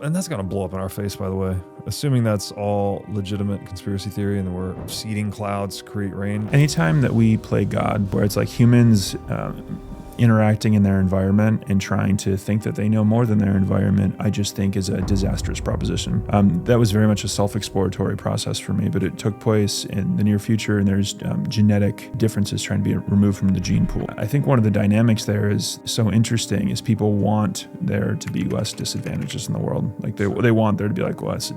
And that's going to blow up in our face, by the way. Assuming that's all legitimate conspiracy theory and we're seeding clouds to create rain. Anytime that we play God, where it's like humans interacting in their environment and trying to think that they know more than their environment, I just think is a disastrous proposition. That was very much a self-exploratory process for me, but it took place in the near future, and there's genetic differences trying to be removed from the gene pool. I think one of the dynamics there is so interesting is people want there to be less disadvantages in the world. Like they want there to be like less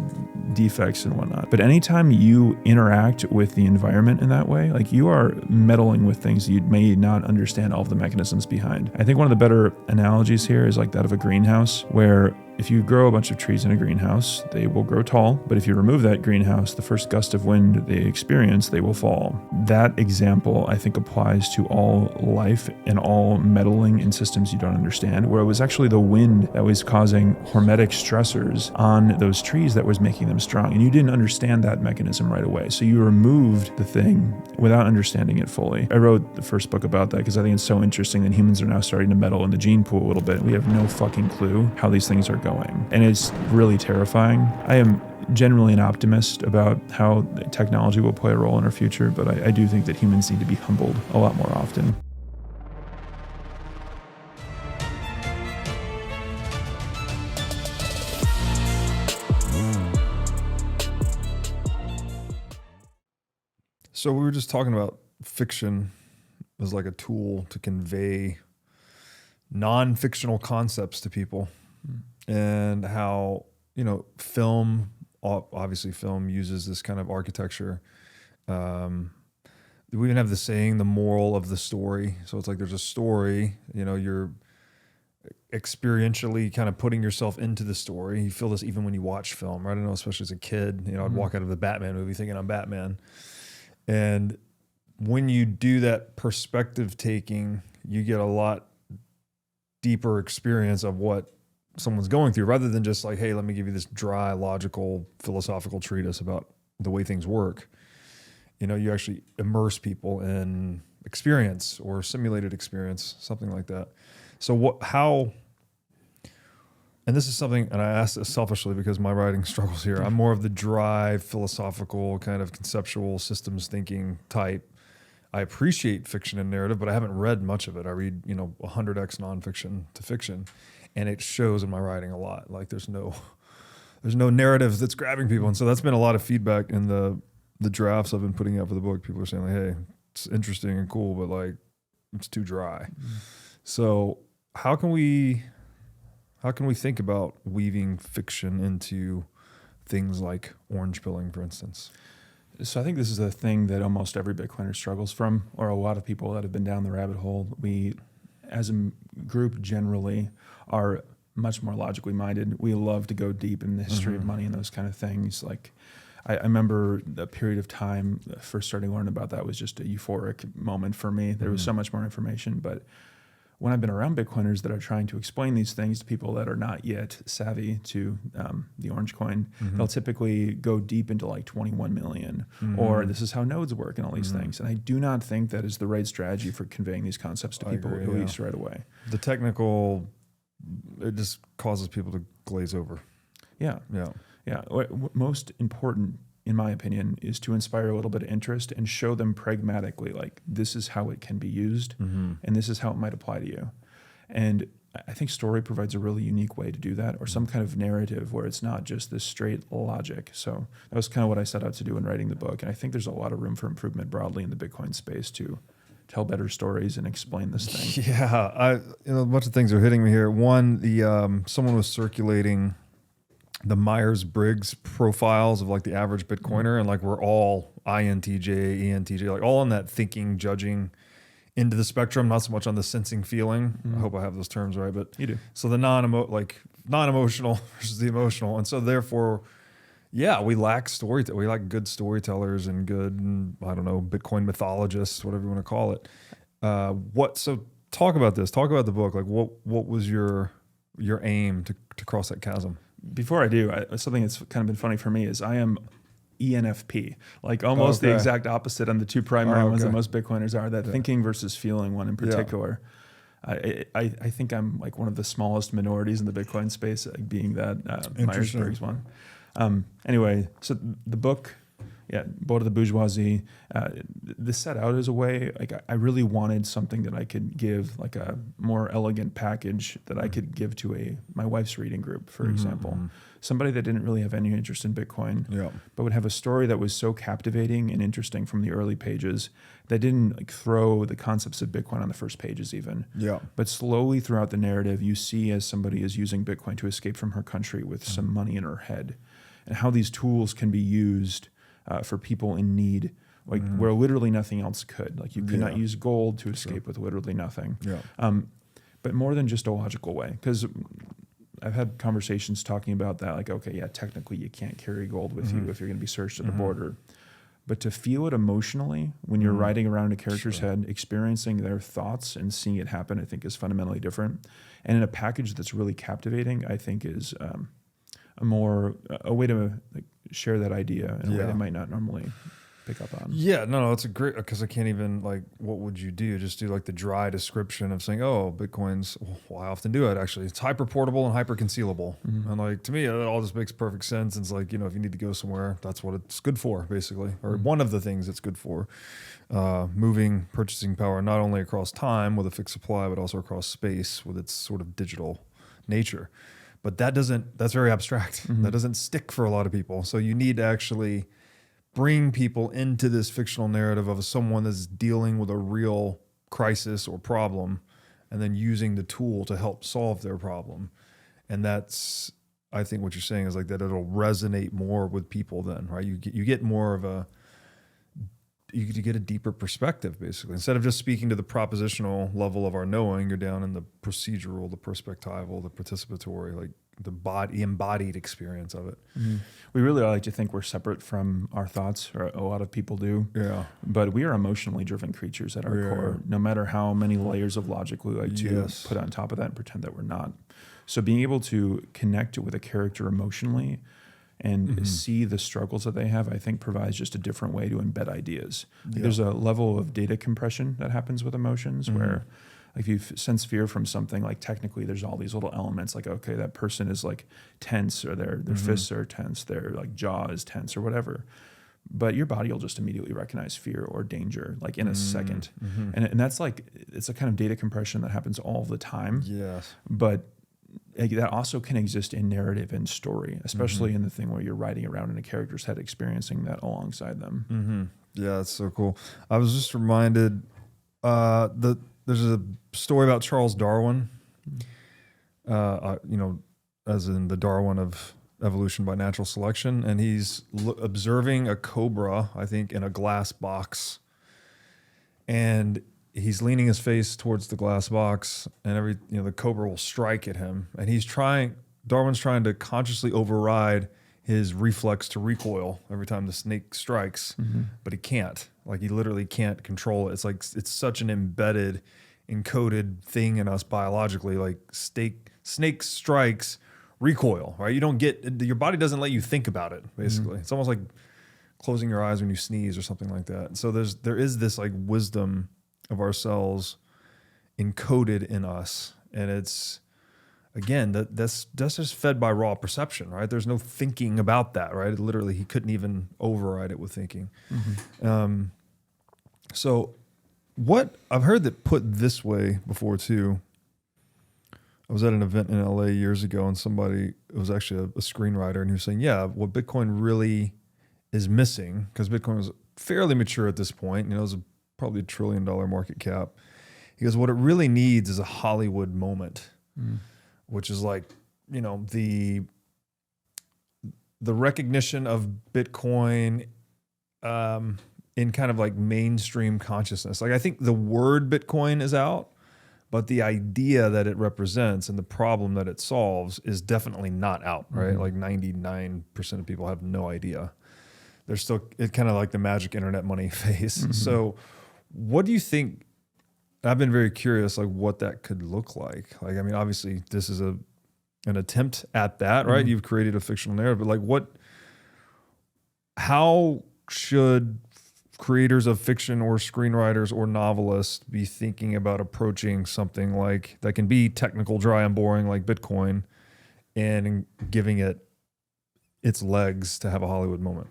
defects and whatnot. But anytime you interact with the environment in that way, like you are meddling with things you may not understand all of the mechanisms behind. I think one of the better analogies here is like that of a greenhouse, where if you grow a bunch of trees in a greenhouse, they will grow tall, but if you remove that greenhouse, the first gust of wind they experience, they will fall. That example, I think, applies to all life and all meddling in systems you don't understand, where it was actually the wind that was causing hormetic stressors on those trees that was making them strong, and you didn't understand that mechanism right away, so you removed the thing without understanding it fully. I wrote the first book about that because I think it's so interesting that humans are now starting to meddle in the gene pool a little bit. We have no fucking clue how these things are going. And it's really terrifying. I am generally an optimist about how technology will play a role in our future, but I do think that humans need to be humbled a lot more often. So we were just talking about fiction as like a tool to convey non-fictional concepts to people. And how, film, obviously film uses this kind of architecture. We even have the saying, the moral of the story. So it's like there's a story, you're experientially kind of putting yourself into the story. You feel this even when you watch film, right? I know, especially as a kid, I'd walk out of the Batman movie thinking I'm Batman. And when you do that perspective taking, you get a lot deeper experience of what someone's going through, rather than just like, hey, let me give you this dry, logical, philosophical treatise about the way things work. You actually immerse people in experience or simulated experience, something like that. So and this is something, and I asked this selfishly because my writing struggles here. I'm more of the dry, philosophical, kind of conceptual systems thinking type. I appreciate fiction and narrative, but I haven't read much of it. I read, 100x nonfiction to fiction. And it shows in my writing a lot. Like there's no narrative that's grabbing people. And so that's been a lot of feedback in the drafts I've been putting out for the book. People are saying like, hey, it's interesting and cool, but like it's too dry. So how can we think about weaving fiction into things like orange pilling, for instance? So I think this is a thing that almost every Bitcoiner struggles from, or a lot of people that have been down the rabbit hole. We, as a group generally, are much more logically minded. We love to go deep in the history of money and those kind of things. Like I remember the period of time first starting to learn about that was just a euphoric moment for me. There was so much more information, but when I've been around Bitcoiners that are trying to explain these things to people that are not yet savvy to the orange coin, they'll typically go deep into like 21 million, or this is how nodes work and all these things. And I do not think that is the right strategy for conveying these concepts to people, at least right away. The technical, it just causes people to glaze over. Yeah. Most important, in my opinion, is to inspire a little bit of interest and show them pragmatically, like, this is how it can be used, and this is how it might apply to you. And I think story provides a really unique way to do that, or some kind of narrative where it's not just this straight logic. So that was kind of what I set out to do in writing the book. And I think there's a lot of room for improvement broadly in the Bitcoin space to tell better stories and explain this thing. Yeah, a bunch of things are hitting me here. One, someone was circulating the Myers-Briggs profiles of like the average Bitcoiner, and like we're all INTJ, ENTJ, like all on that thinking, judging into the spectrum, not so much on the sensing, feeling. I hope I have those terms right, but you do. So the non-emotional versus the emotional, and so therefore, yeah, we lack we lack good storytellers and good, I don't know, Bitcoin mythologists, whatever you want to call it. So talk about this. Talk about the book. Like, what was your aim to cross that chasm? Before I do, something that's kind of been funny for me is I am ENFP, like almost the exact opposite on the two primary ones that most Bitcoiners are, that thinking versus feeling one in particular. I think I'm like one of the smallest minorities in the Bitcoin space, like being that Myers-Briggs one. Anyway, so the book, Boat of the Bourgeoisie, this set out as a way, like I really wanted something that I could give, like a more elegant package that I could give to my wife's reading group, for example. Somebody that didn't really have any interest in Bitcoin, but would have a story that was so captivating and interesting from the early pages that didn't like throw the concepts of Bitcoin on the first pages even. But slowly throughout the narrative, you see as somebody is using Bitcoin to escape from her country with some money in her head, and how these tools can be used for people in need, like where literally nothing else could. Like you could not use gold to escape with literally nothing. But more than just a logical way, because I've had conversations talking about that, like, okay, technically you can't carry gold with you if you're going to be searched at the border. But to feel it emotionally when you're riding around a character's head, experiencing their thoughts and seeing it happen, I think is fundamentally different. And in a package that's really captivating, I think is a way to like share that idea in a way they might not normally pick up on. No, it's a great, because I can't even, like, what would you do? Just do like the dry description of saying, oh, Bitcoin's, well, I often do it actually. It's hyper portable and hyper concealable. And like, to me, it all just makes perfect sense. It's like, if you need to go somewhere, that's what it's good for, basically, or one of the things it's good for. Moving purchasing power, not only across time with a fixed supply, but also across space with its sort of digital nature. But that's very abstract. That doesn't stick for a lot of people. So you need to actually bring people into this fictional narrative of someone that's dealing with a real crisis or problem, and then using the tool to help solve their problem. And that's, I think what you're saying is like that it'll resonate more with people then, right? You get more of you get a deeper perspective, basically. Instead of just speaking to the propositional level of our knowing, you're down in the procedural, the perspectival, the participatory, like the embodied experience of it. We really like to think we're separate from our thoughts, or a lot of people do. But we are emotionally driven creatures at our core, no matter how many layers of logic we like to put on top of that and pretend that we're not. So being able to connect with a character emotionally and see the struggles that they have, I think provides just a different way to embed ideas. Like there's a level of data compression that happens with emotions where, like, if you sense fear from something, like technically there's all these little elements, like, okay, that person is like tense, or their fists are tense, their like jaw is tense or whatever. But your body will just immediately recognize fear or danger, like in a second. And that's like, it's a kind of data compression that happens all the time. But that also can exist in narrative and story, especially in the thing where you're riding around in a character's head, experiencing that alongside them. Yeah, that's so cool. I was just reminded there's a story about Charles Darwin, as in the Darwin of evolution by natural selection, and he's observing a cobra, I think, in a glass box, and he's leaning his face towards the glass box, and the cobra will strike at him, and Darwin's trying to consciously override his reflex to recoil every time the snake strikes, but he can't. Like, he literally can't control it. It's like, it's such an embedded, encoded thing in us biologically. Like, snake strikes, recoil, right? Your body doesn't let you think about it, basically. It's almost like closing your eyes when you sneeze or something like that. So there is this like wisdom of ourselves encoded in us, and it's, again, that's just fed by raw perception, right? There's no thinking about that, right? Literally, he couldn't even override it with thinking. So what I've heard that put this way before too, I was at an event in LA years ago, and it was actually a screenwriter, and he was saying, what Bitcoin really is missing, because Bitcoin was fairly mature at this point, it was probably $1 trillion market cap. He goes, what it really needs is a Hollywood moment, which is like, the recognition of Bitcoin in kind of like mainstream consciousness. Like, I think the word Bitcoin is out, but the idea that it represents and the problem that it solves is definitely not out, right? Like 99% of people have no idea. They're still, it's kind of like the magic internet money phase. So what do you think? I've been very curious, like, what that could look like. Like, I mean, obviously this is an attempt at that, right? You've created a fictional narrative, but like how should creators of fiction or screenwriters or novelists be thinking about approaching something like that can be technical, dry, and boring like Bitcoin, and giving it its legs to have a Hollywood moment?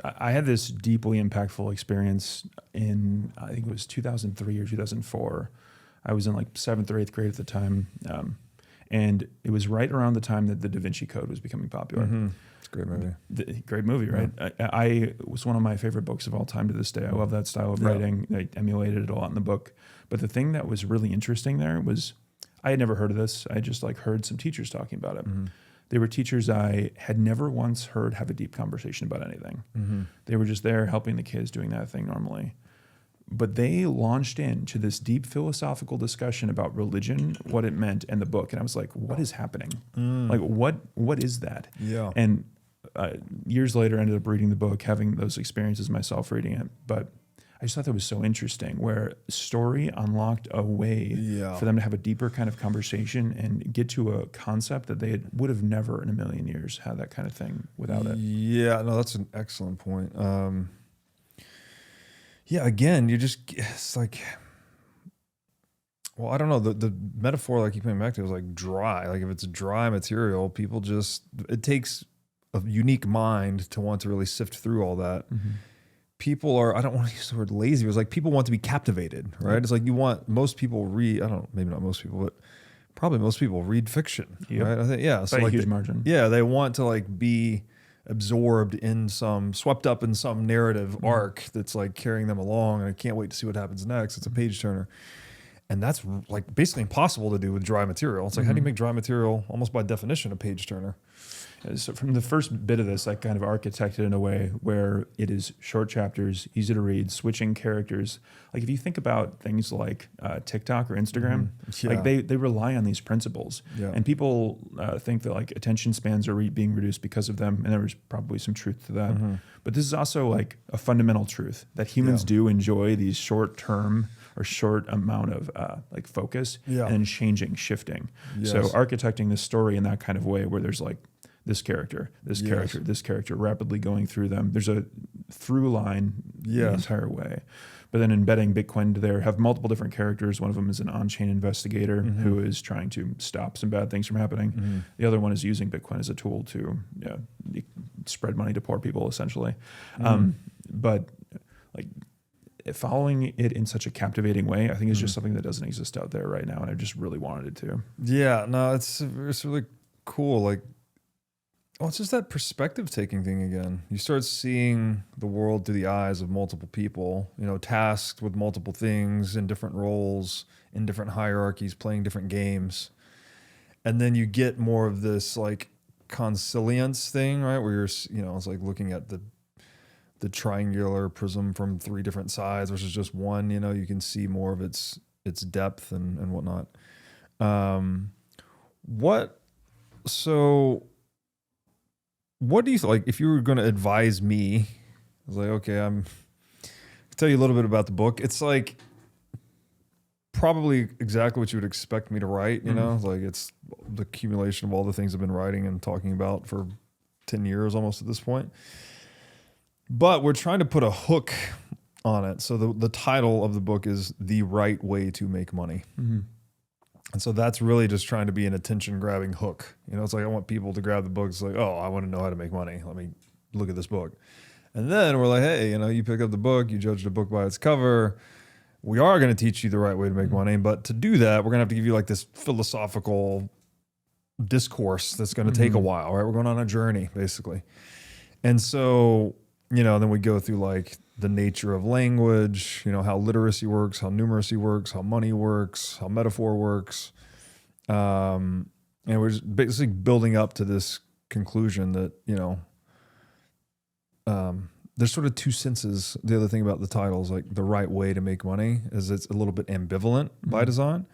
I had this deeply impactful experience in, I think it was 2003 or 2004. I was in like 7th or 8th grade at the time. And it was right around the time that the Da Vinci Code was becoming popular. Mm-hmm. It's a great movie. Great movie, right? I it was one of my favorite books of all time to this day. I love that style of writing. I emulated it a lot in the book. But the thing that was really interesting there was I had never heard of this. I just like heard some teachers talking about it. Mm-hmm. They were teachers I had never once heard have a deep conversation about anything. Mm-hmm. They were just there helping the kids doing that thing normally. But they launched into this deep philosophical discussion about religion, what it meant, and the book. And I was like, what is happening? Like, what is that? Yeah. And years later, I ended up reading the book, having those experiences myself reading it. But I just thought that was so interesting, where story unlocked a way for them to have a deeper kind of conversation and get to a concept that they would have never in a million years had that kind of thing without it. Yeah, no, that's an excellent point. Yeah, again, it's like, well, I don't know. The metaphor I keep coming back to is like dry. Like if it's dry material, people it takes a unique mind to want to really sift through all that. Mm-hmm. People are, I don't want to use the word lazy, but it's like people want to be captivated, right? It's like most people read, maybe not most people, but probably most people read fiction, right? I think, yeah. So like a huge margin. Yeah, they want to like be absorbed in swept up in some narrative arc that's like carrying them along, and I can't wait to see what happens next. It's a page turner. And that's like basically impossible to do with dry material. It's like, how do you make dry material almost by definition a page turner? So from the first bit of this, I kind of architected in a way where it is short chapters, easy to read, switching characters. Like if you think about things like TikTok or Instagram, like they rely on these principles. And people think that like attention spans are being reduced because of them, and there's probably some truth to that. But this is also like a fundamental truth that humans do enjoy these short-term or short amount of like focus and shifting. So architecting this story in that kind of way where there's like this character, this character, rapidly going through them. There's a through line the entire way. But then embedding Bitcoin into there, have multiple different characters. One of them is an on-chain investigator who is trying to stop some bad things from happening. The other one is using Bitcoin as a tool to spread money to poor people, essentially. But like following it in such a captivating way, I think is just something that doesn't exist out there right now, and I just really wanted it to. Yeah, no, it's really cool. Like, it's just that perspective taking thing again. You start seeing the world through the eyes of multiple people, tasked with multiple things in different roles, in different hierarchies, playing different games. And then you get more of this like consilience thing, right? Where you're, it's like looking at the triangular prism from 3 different sides versus just one, you can see more of its depth and whatnot. What do you like if you were going to advise me? I was like, okay, I'll tell you a little bit about the book. It's like probably exactly what you would expect me to write, like it's the accumulation of all the things I've been writing and talking about for 10 years almost at this point. But we're trying to put a hook on it. So the title of the book is The Right Way to Make Money. And so that's really just trying to be an attention-grabbing hook. It's like I want people to grab the book. It's like, oh, I want to know how to make money. Let me look at this book. And then we're like, hey, you pick up the book, you judge the book by its cover. We are going to teach you the right way to make money. But to do that, we're going to have to give you like this philosophical discourse that's going to take a while, right? We're going on a journey, basically. And so, then we go through like the nature of language, how literacy works, how numeracy works, how money works, how metaphor works. And we're just basically building up to this conclusion that, there's sort of 2 senses. The other thing about the title is like the right way to make money is it's a little bit ambivalent by design.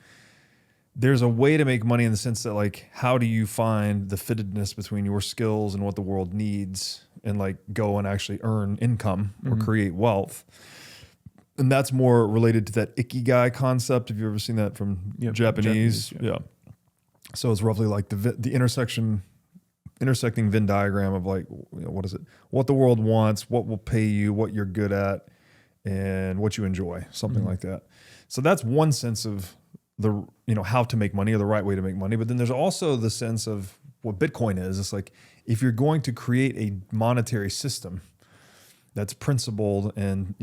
There's a way to make money in the sense that like, how do you find the fittedness between your skills and what the world needs and like go and actually earn income or create wealth? And that's more related to that ikigai concept. Have you ever seen that from Japanese? Yeah. So it's roughly like the intersecting Venn diagram of like, what is it? What the world wants, what will pay you, what you're good at, and what you enjoy, something like that. So that's one sense of the, how to make money or the right way to make money. But then there's also the sense of what Bitcoin is. It's like, if you're going to create a monetary system that's principled and,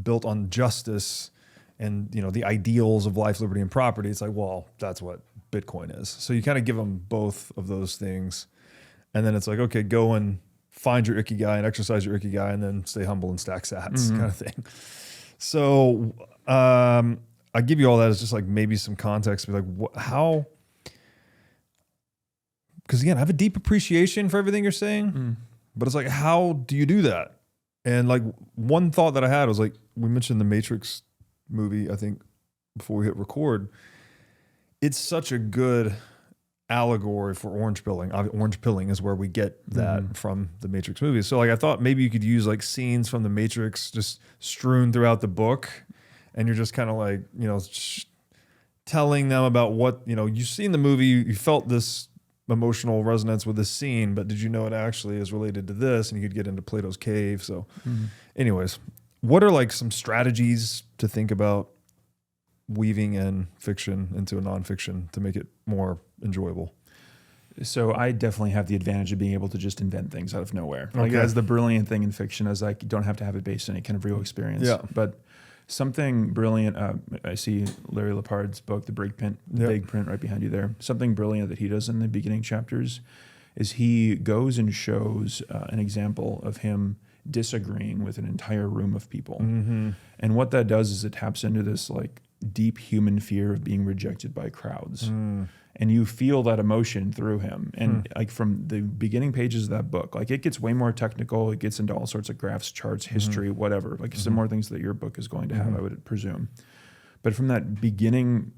built on justice and, the ideals of life, liberty, and property, it's like, well, that's what Bitcoin is. So you kind of give them both of those things. And then it's like, okay, go and find your ikigai and exercise your ikigai and then stay humble and stack sats kind of thing. So I give you all that as just like maybe some context, be like, how, because again, I have a deep appreciation for everything you're saying, but it's like, how do you do that? And like one thought that I had was like, we mentioned the Matrix movie, I think before we hit record, it's such a good allegory for orange pilling. Orange pilling is where we get that from the Matrix movie. So like, I thought maybe you could use like scenes from the Matrix just strewn throughout the book. And you're just kind of like, telling them about what, you've seen the movie, you felt this emotional resonance with this scene, but did you know it actually is related to this? And you could get into Plato's cave. So anyways, what are like some strategies to think about weaving in fiction into a nonfiction to make it more enjoyable? So I definitely have the advantage of being able to just invent things out of nowhere. Like that's the brilliant thing in fiction, is like you don't have to have it based on any kind of real experience. Yeah. But something brilliant, I see Larry Lepard's book, The Big Print, Big Print right behind you there. Something brilliant that he does in the beginning chapters is he goes and shows an example of him disagreeing with an entire room of people. And what that does is it taps into this like deep human fear of being rejected by crowds. And you feel that emotion through him. And like from the beginning pages of that book, like it gets way more technical. It gets into all sorts of graphs, charts, history, whatever. Like some more things that your book is going to have, I would presume. But from that beginning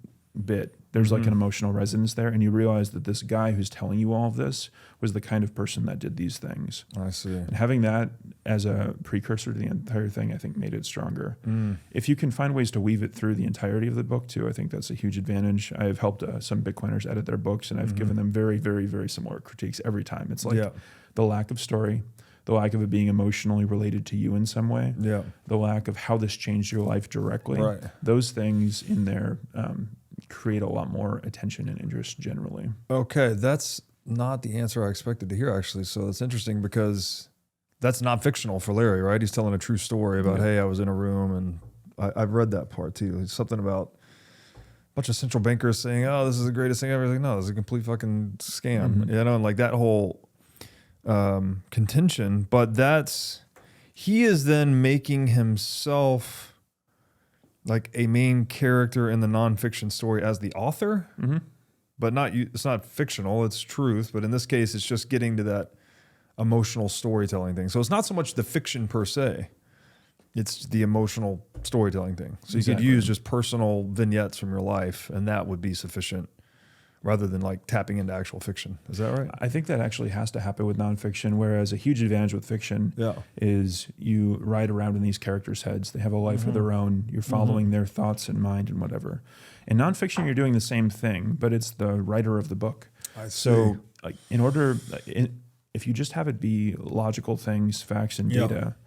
bit, there's like an emotional resonance there. And you realize that this guy who's telling you all of this was the kind of person that did these things. I see. And having that as a precursor to the entire thing, I think made it stronger. If you can find ways to weave it through the entirety of the book too, I think that's a huge advantage. I've helped some Bitcoiners edit their books, and I've given them very, very, very similar critiques every time. It's like the lack of story, the lack of it being emotionally related to you in some way, the lack of how this changed your life directly. Those things in there create a lot more attention and interest generally. Okay, that's not the answer I expected to hear, actually. So it's interesting because that's not fictional for Larry, right? He's telling a true story about, hey, I was in a room, and I've read that part too. It's something about a bunch of central bankers saying, oh, this is the greatest thing ever. Like, no, this is a complete fucking scam, and like that whole contention. But he is then making himself like a main character in the nonfiction story as the author, but it's not fictional, it's truth. But in this case, it's just getting to that emotional storytelling thing. So it's not so much the fiction per se, it's the emotional storytelling thing. So you could use just personal vignettes from your life, and that would be sufficient rather than like tapping into actual fiction. Is that right? I think that actually has to happen with nonfiction, whereas a huge advantage with fiction is you ride around in these characters' heads. They have a life of their own. You're following their thoughts and mind and whatever. In nonfiction, you're doing the same thing, but it's the writer of the book. I see. So like, if you just have it be logical things, facts, and data,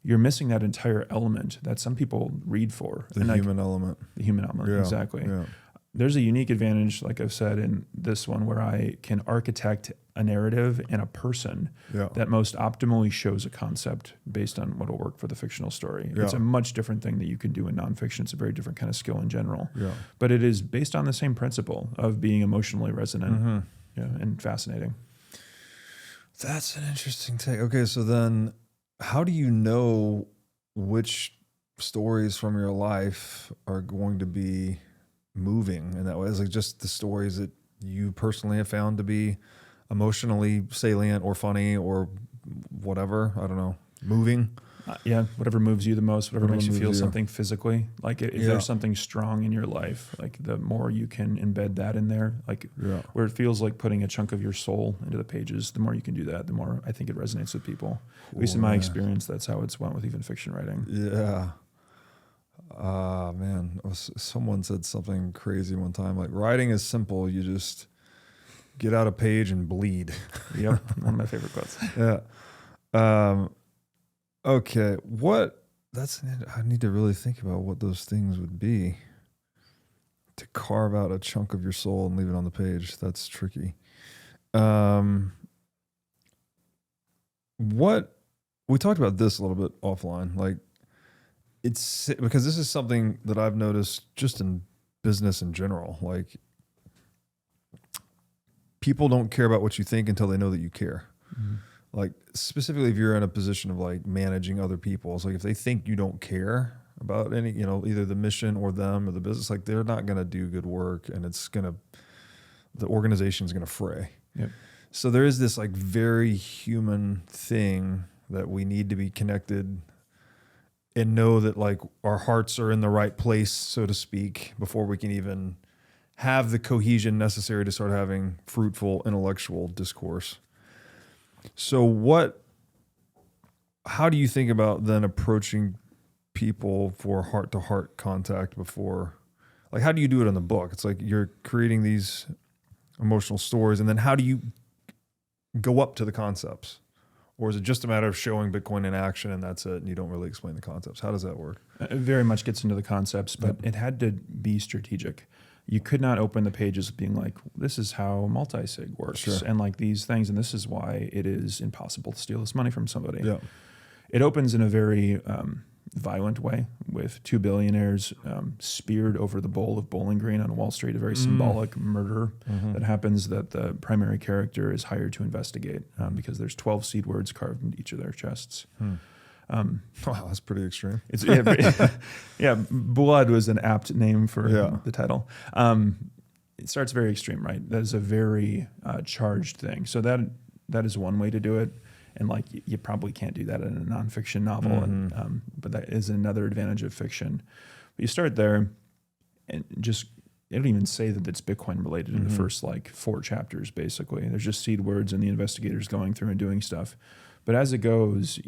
you're missing that entire element that some people read for. The human element. The human element, exactly. Yeah. There's a unique advantage, like I've said in this one, where I can architect a narrative and a person that most optimally shows a concept based on what will work for the fictional story. It's a much different thing that you can do in nonfiction. It's a very different kind of skill in general. But it is based on the same principle of being emotionally resonant and fascinating. That's an interesting take. Okay, so then how do you know which stories from your life are going to be moving in that way? Is it just the stories that you personally have found to be emotionally salient or funny or whatever? I don't know. Moving? Whatever moves you the most, whatever makes you feel something physically. Like if there's something strong in your life, like the more you can embed that in there, like where it feels like putting a chunk of your soul into the pages, the more you can do that, the more I think it resonates with people. At least in my experience, that's how it's went with even fiction writing. Yeah. Man, someone said something crazy one time, like writing is simple. You just get out a page and bleed. Yep. One of my favorite quotes. Okay. What I need to really think about what those things would be. To carve out a chunk of your soul and leave it on the page, that's tricky. What we talked about this a little bit offline, like it's because this is something that I've noticed just in business in general. Like people don't care about what you think until they know that you care. Mm-hmm. Like specifically if you're in a position of like managing other people, it's like if they think you don't care about any, either the mission or them or the business, like they're not going to do good work, and the organization is going to fray. Yep. So there is this like very human thing that we need to be connected and know that like our hearts are in the right place, so to speak, before we can even have the cohesion necessary to start having fruitful intellectual discourse. So how do you think about then approaching people for heart-to-heart contact before, like how do you do it in the book? It's like you're creating these emotional stories, and then how do you go up to the concepts? Or is it just a matter of showing Bitcoin in action and that's it, and you don't really explain the concepts? How does that work? It very much gets into the concepts, but It had to be strategic. You could not open the pages being like, this is how multi-sig works, and like these things, and this is why it is impossible to steal this money from somebody. Yeah. It opens in a very violent way with two billionaires speared over the bowl of Bowling Green on Wall Street, a very symbolic murder that happens that the primary character is hired to investigate because there's 12 seed words carved into each of their chests. Wow, that's pretty extreme. It's yeah, blood was an apt name for the title. It starts very extreme, right? That is a very charged thing. So that is one way to do it. And like you probably can't do that in a nonfiction novel, but that is another advantage of fiction. But you start there, and just they don't even say that it's Bitcoin related in the first like 4 chapters. Basically, there's just seed words and the investigators going through and doing stuff. But as it goes,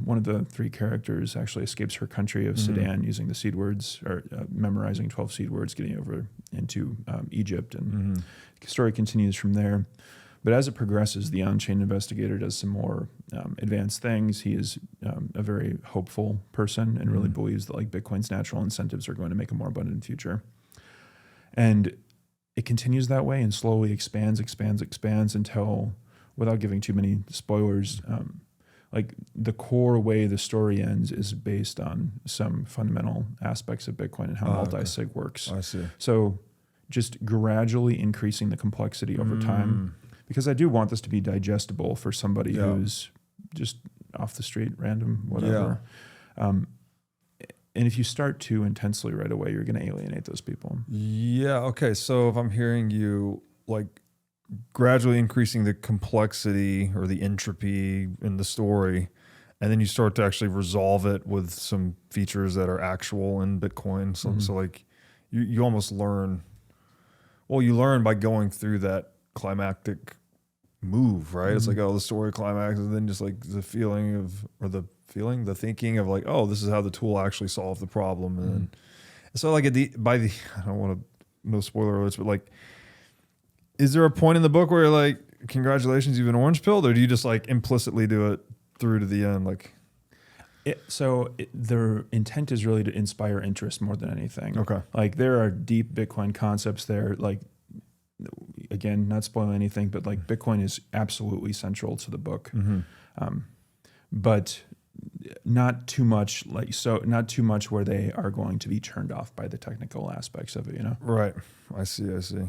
one of the 3 characters actually escapes her country of Sudan using the seed words, or memorizing 12 seed words, getting over into Egypt, and the story continues from there. But as it progresses, the on-chain investigator does some more advanced things. He is a very hopeful person and really believes that like Bitcoin's natural incentives are going to make a more abundant future. And it continues that way and slowly expands until, without giving too many spoilers, like the core way the story ends is based on some fundamental aspects of Bitcoin and how multi-sig works. I see. So just gradually increasing the complexity over time. Because I do want this to be digestible for somebody who's just off the street, random, whatever. And if you start too intensely right away, you're going to alienate those people. Yeah. Okay. So if I'm hearing you, like gradually increasing the complexity or the entropy in the story, and then you start to actually resolve it with some features that are actual in Bitcoin. So like you almost learn. Well, you learn by going through that climactic move, right? It's like, oh, the story climax, and then just like the thinking of like, oh, this is how the tool actually solved the problem. And so like I don't want to, no spoiler alerts, but like, is there a point in the book where you're like, congratulations, you've been orange pilled, or do you just like implicitly do it through to the end? Like, their intent is really to inspire interest more than anything. Okay. Like there are deep Bitcoin concepts there, like, again, not spoiling anything, but like Bitcoin is absolutely central to the book, but not too much not too much where they are going to be turned off by the technical aspects of it, Right. I see. it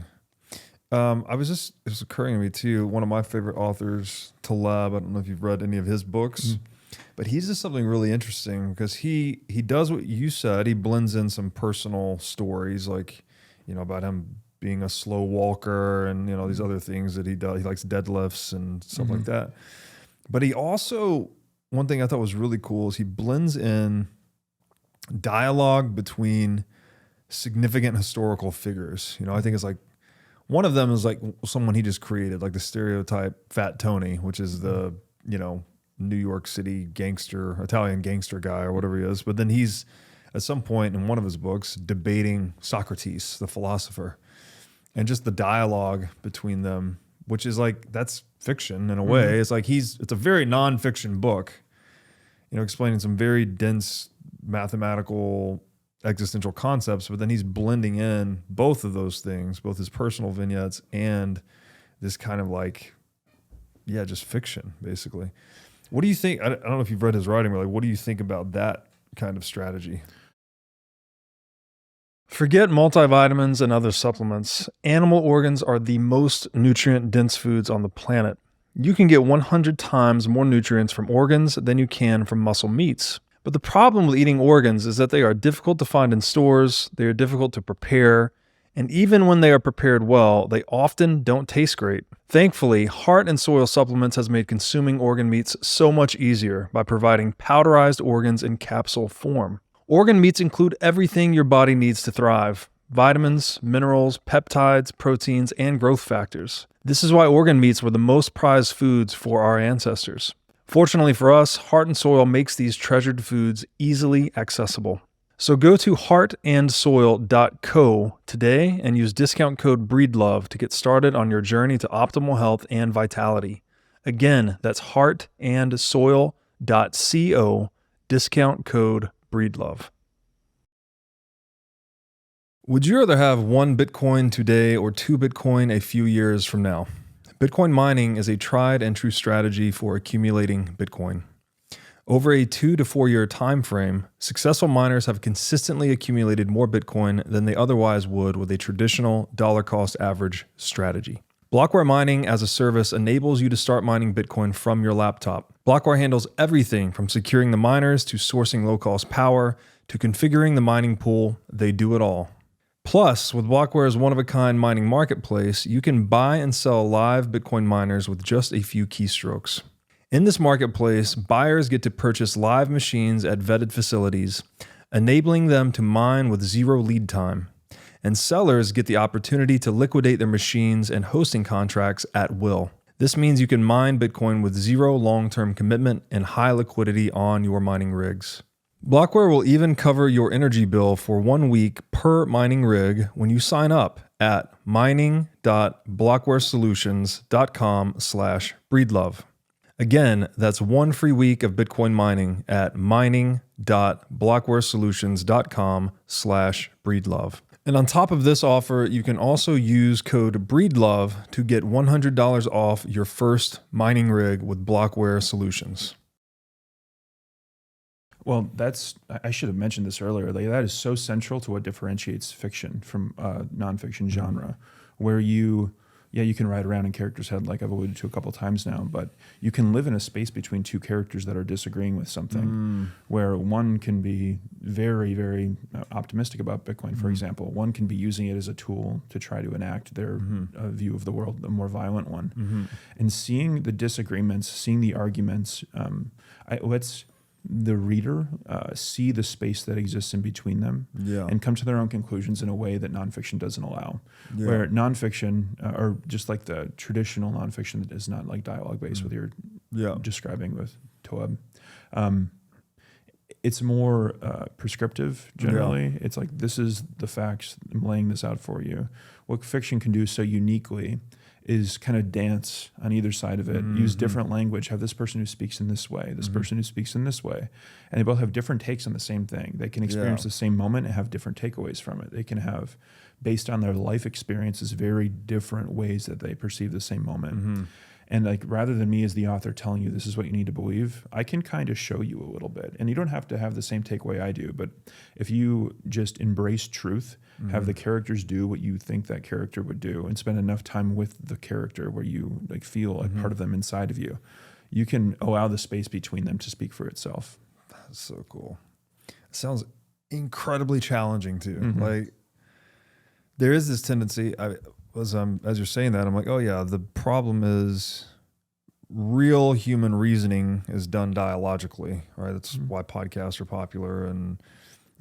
was occurring to me too, one of my favorite authors, Taleb, I don't know if you've read any of his books, but he does something really interesting because he does what you said. He blends in some personal stories, like, about him being a slow walker and, these other things that he does. He likes deadlifts and stuff like that. But he also, one thing I thought was really cool is he blends in dialogue between significant historical figures. I think it's like, one of them is like someone he just created, like the stereotype Fat Tony, which is the, New York City gangster, Italian gangster guy or whatever he is. But then he's at some point in one of his books debating Socrates, the philosopher. And just the dialogue between them, which is like, that's fiction in a way. It's like it's a very nonfiction book, explaining some very dense mathematical existential concepts, but then he's blending in both of those things, both his personal vignettes and this kind of like, just fiction, basically. What do you think? I don't know if you've read his writing, but like, what do you think about that kind of strategy? Forget multivitamins and other supplements. Animal organs are the most nutrient-dense foods on the planet. You can get 100 times more nutrients from organs than you can from muscle meats. But the problem with eating organs is that they are difficult to find in stores, they are difficult to prepare, and even when they are prepared well, they often don't taste great. Thankfully, Heart and Soil Supplements has made consuming organ meats so much easier by providing powderized organs in capsule form. Organ meats include everything your body needs to thrive: vitamins, minerals, peptides, proteins, and growth factors. This is why organ meats were the most prized foods for our ancestors. Fortunately for us, Heart and Soil makes these treasured foods easily accessible. So go to heartandsoil.co today and use discount code BREEDLOVE to get started on your journey to optimal health and vitality. Again, that's heartandsoil.co, discount code BREEDLOVE. Would you rather have 1 Bitcoin today or 2 Bitcoin a few years from now? Bitcoin mining is a tried and true strategy for accumulating Bitcoin. Over a 2 to 4 year time frame, successful miners have consistently accumulated more Bitcoin than they otherwise would with a traditional dollar cost average strategy. Blockware Mining as a service enables you to start mining Bitcoin from your laptop. Blockware handles everything from securing the miners to sourcing low-cost power to configuring the mining pool. They do it all. Plus, with Blockware's one-of-a-kind mining marketplace, you can buy and sell live Bitcoin miners with just a few keystrokes. In this marketplace, buyers get to purchase live machines at vetted facilities, enabling them to mine with zero lead time. And sellers get the opportunity to liquidate their machines and hosting contracts at will. This means you can mine Bitcoin with zero long-term commitment and high liquidity on your mining rigs. Blockware will even cover your energy bill for 1 week per mining rig when you sign up at mining.blockwaresolutions.com/breedlove. Again, that's 1 free week of Bitcoin mining at mining.blockwaresolutions.com/breedlove. And on top of this offer, you can also use code BREEDLOVE to get $100 off your first mining rig with Blockware Solutions. Well, I should have mentioned this earlier. Like, that is so central to what differentiates fiction from nonfiction genre, where you can ride around in characters' head, like I've alluded to a couple times now, but you can live in a space between two characters that are disagreeing with something, where one can be very, very optimistic about Bitcoin, for example. One can be using it as a tool to try to enact their view of the world, the more violent one. And seeing the disagreements, seeing the arguments, let's the reader see the space that exists in between them and come to their own conclusions in a way that nonfiction doesn't allow. Where nonfiction, or just like the traditional nonfiction that is not like dialogue based with your describing with Toab, it's more prescriptive generally. It's like, this is the facts, I'm laying this out for you. What fiction can do so uniquely is kind of dance on either side of it, use different language, have this person who speaks in this way, this person who speaks in this way. And they both have different takes on the same thing. They can experience the same moment and have different takeaways from it. They can have, based on their life experiences, very different ways that they perceive the same moment. And like, rather than me as the author telling you this is what you need to believe, I can kind of show you a little bit. And you don't have to have the same takeaway I do, but if you just embrace truth, have the characters do what you think that character would do, and spend enough time with the character where you like feel like part of them inside of you, you can allow the space between them to speak for itself. That's so cool. It sounds incredibly challenging too. Like, there is this tendency, as you're saying that, I'm like, oh yeah, the problem is real human reasoning is done dialogically, right? That's why podcasts are popular and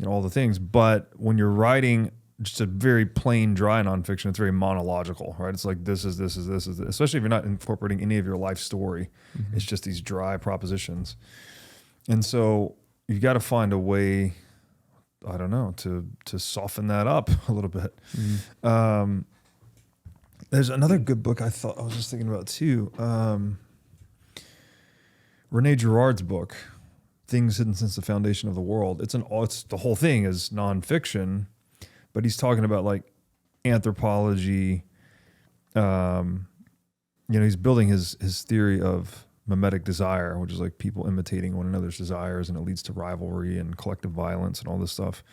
all the things. But when you're writing just a very plain, dry nonfiction, it's very monological, right? It's like, this is this, especially if you're not incorporating any of your life story. It's just these dry propositions. And so you've got to find a way, I don't know, to soften that up a little bit. There's another good book I was just thinking about too. Rene Girard's book. things hidden since the foundation of the world. It's the whole thing is nonfiction, but he's talking about like anthropology. He's building his theory of mimetic desire, which is like people imitating one another's desires, and it leads to rivalry and collective violence and all this stuff.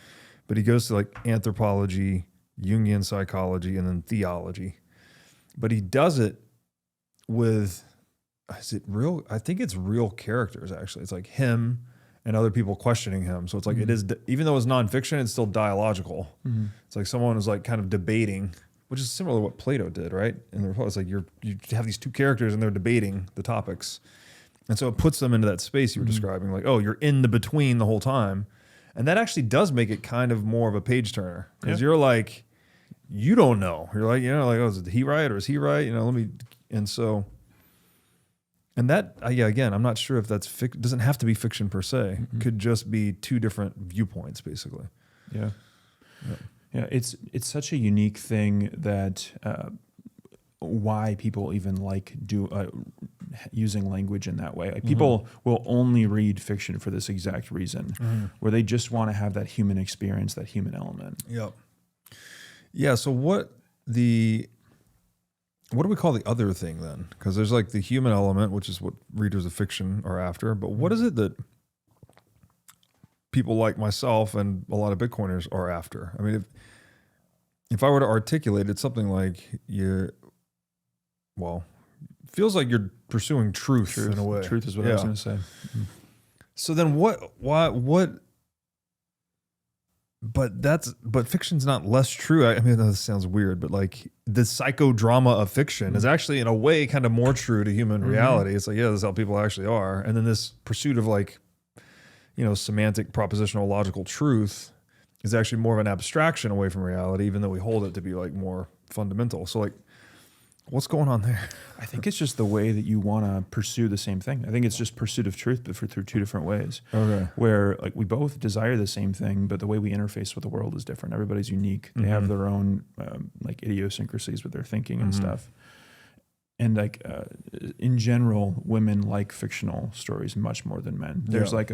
But he goes to like anthropology, Jungian psychology, and then theology. But he does it with, is it real? I think it's real characters, actually. It's like him and other people questioning him. So it's like, it is, even though it's nonfiction, it's still dialogical. It's like someone is like kind of debating, which is similar to what Plato did, right? And it's like you have these two characters and they're debating the topics. And so it puts them into that space you were describing, like, oh, you're in the between the whole time. And that actually does make it kind of more of a page turner, because you're like, you don't know. You're like, oh, is he right or is he right? And that, again, I'm not sure if that's it doesn't have to be fiction per se. It could just be two different viewpoints, basically. Yeah. It's such a unique thing that why people even like using language in that way. Like people will only read fiction for this exact reason, where they just want to have that human experience, that human element. Yep. Yeah. So what do we call the other thing then? Because there's like the human element, which is what readers of fiction are after. But what is it that people like myself and a lot of Bitcoiners are after? I mean, if I were to articulate it, something like feels like you're pursuing truth in a way. Truth is what I was going to say. So then but fiction's not less true. I mean, that sounds weird, but like the psychodrama of fiction is actually in a way kind of more true to human reality. It's like, this is how people actually are. And then this pursuit of like, semantic, propositional, logical truth is actually more of an abstraction away from reality, even though we hold it to be like more fundamental. So like, what's going on there? I think it's just the way that you want to pursue the same thing. I think it's just pursuit of truth, but through two different ways. Okay. Where like we both desire the same thing, but the way we interface with the world is different. Everybody's unique. They have their own like idiosyncrasies with their thinking and stuff. And like in general, women like fictional stories much more than men. There's like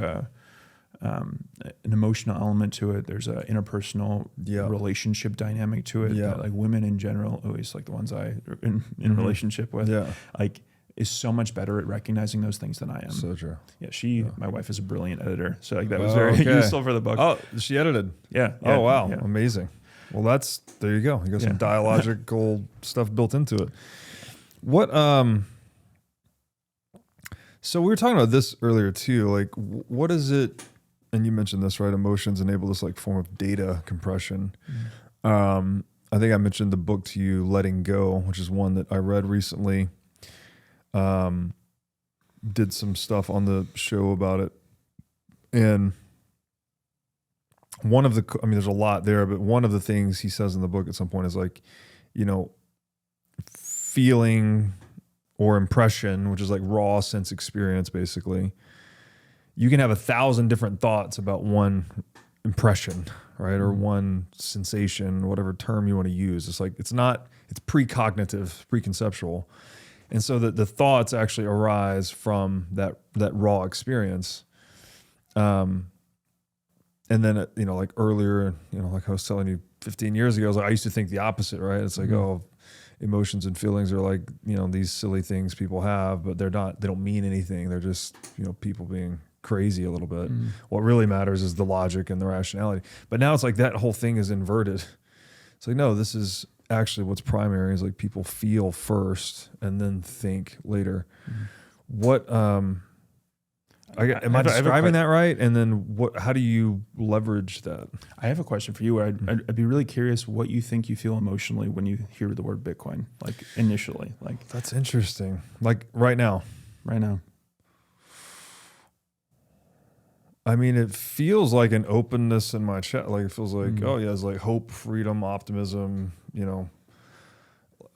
an emotional element to it. There's an interpersonal relationship dynamic to it. That, like women in general, at least like the ones I are in relationship with, like is so much better at recognizing those things than I am. So true. Yeah, my wife is a brilliant editor, so like that was very useful for the book. Oh, she edited. Yeah. Oh wow, amazing. Well, there you go. You got some dialogical stuff built into it. What So we were talking about this earlier too. Like, what is it? And you mentioned this, right? Emotions enable this like form of data compression. I think I mentioned the book to you, Letting Go, which is one that I read recently. Did some stuff on the show about it. And there's a lot there, but one of the things he says in the book at some point is like, feeling or impression, which is like raw sense experience, basically. You can have 1,000 different thoughts about one impression, right? Or one sensation, whatever term you want to use. It's like, it's precognitive, preconceptual. And so the thoughts actually arise from that raw experience. And then, like earlier, like I was telling you 15 years ago, I used to think the opposite, right? It's like, emotions and feelings are like, these silly things people have, but they don't mean anything. They're just, people being crazy a little bit. What really matters is the logic and the rationality. But now it's like that whole thing is inverted. It's like, no, this is actually what's primary is like people feel first and then think later. What, am I describing that right? And then how do you leverage that? I have a question for you. I'd be really curious what you think you feel emotionally when you hear the word Bitcoin, like initially. Like that's interesting. Like right now. I mean, it feels like an openness in my chest. Like it feels like, it's like hope, freedom, optimism,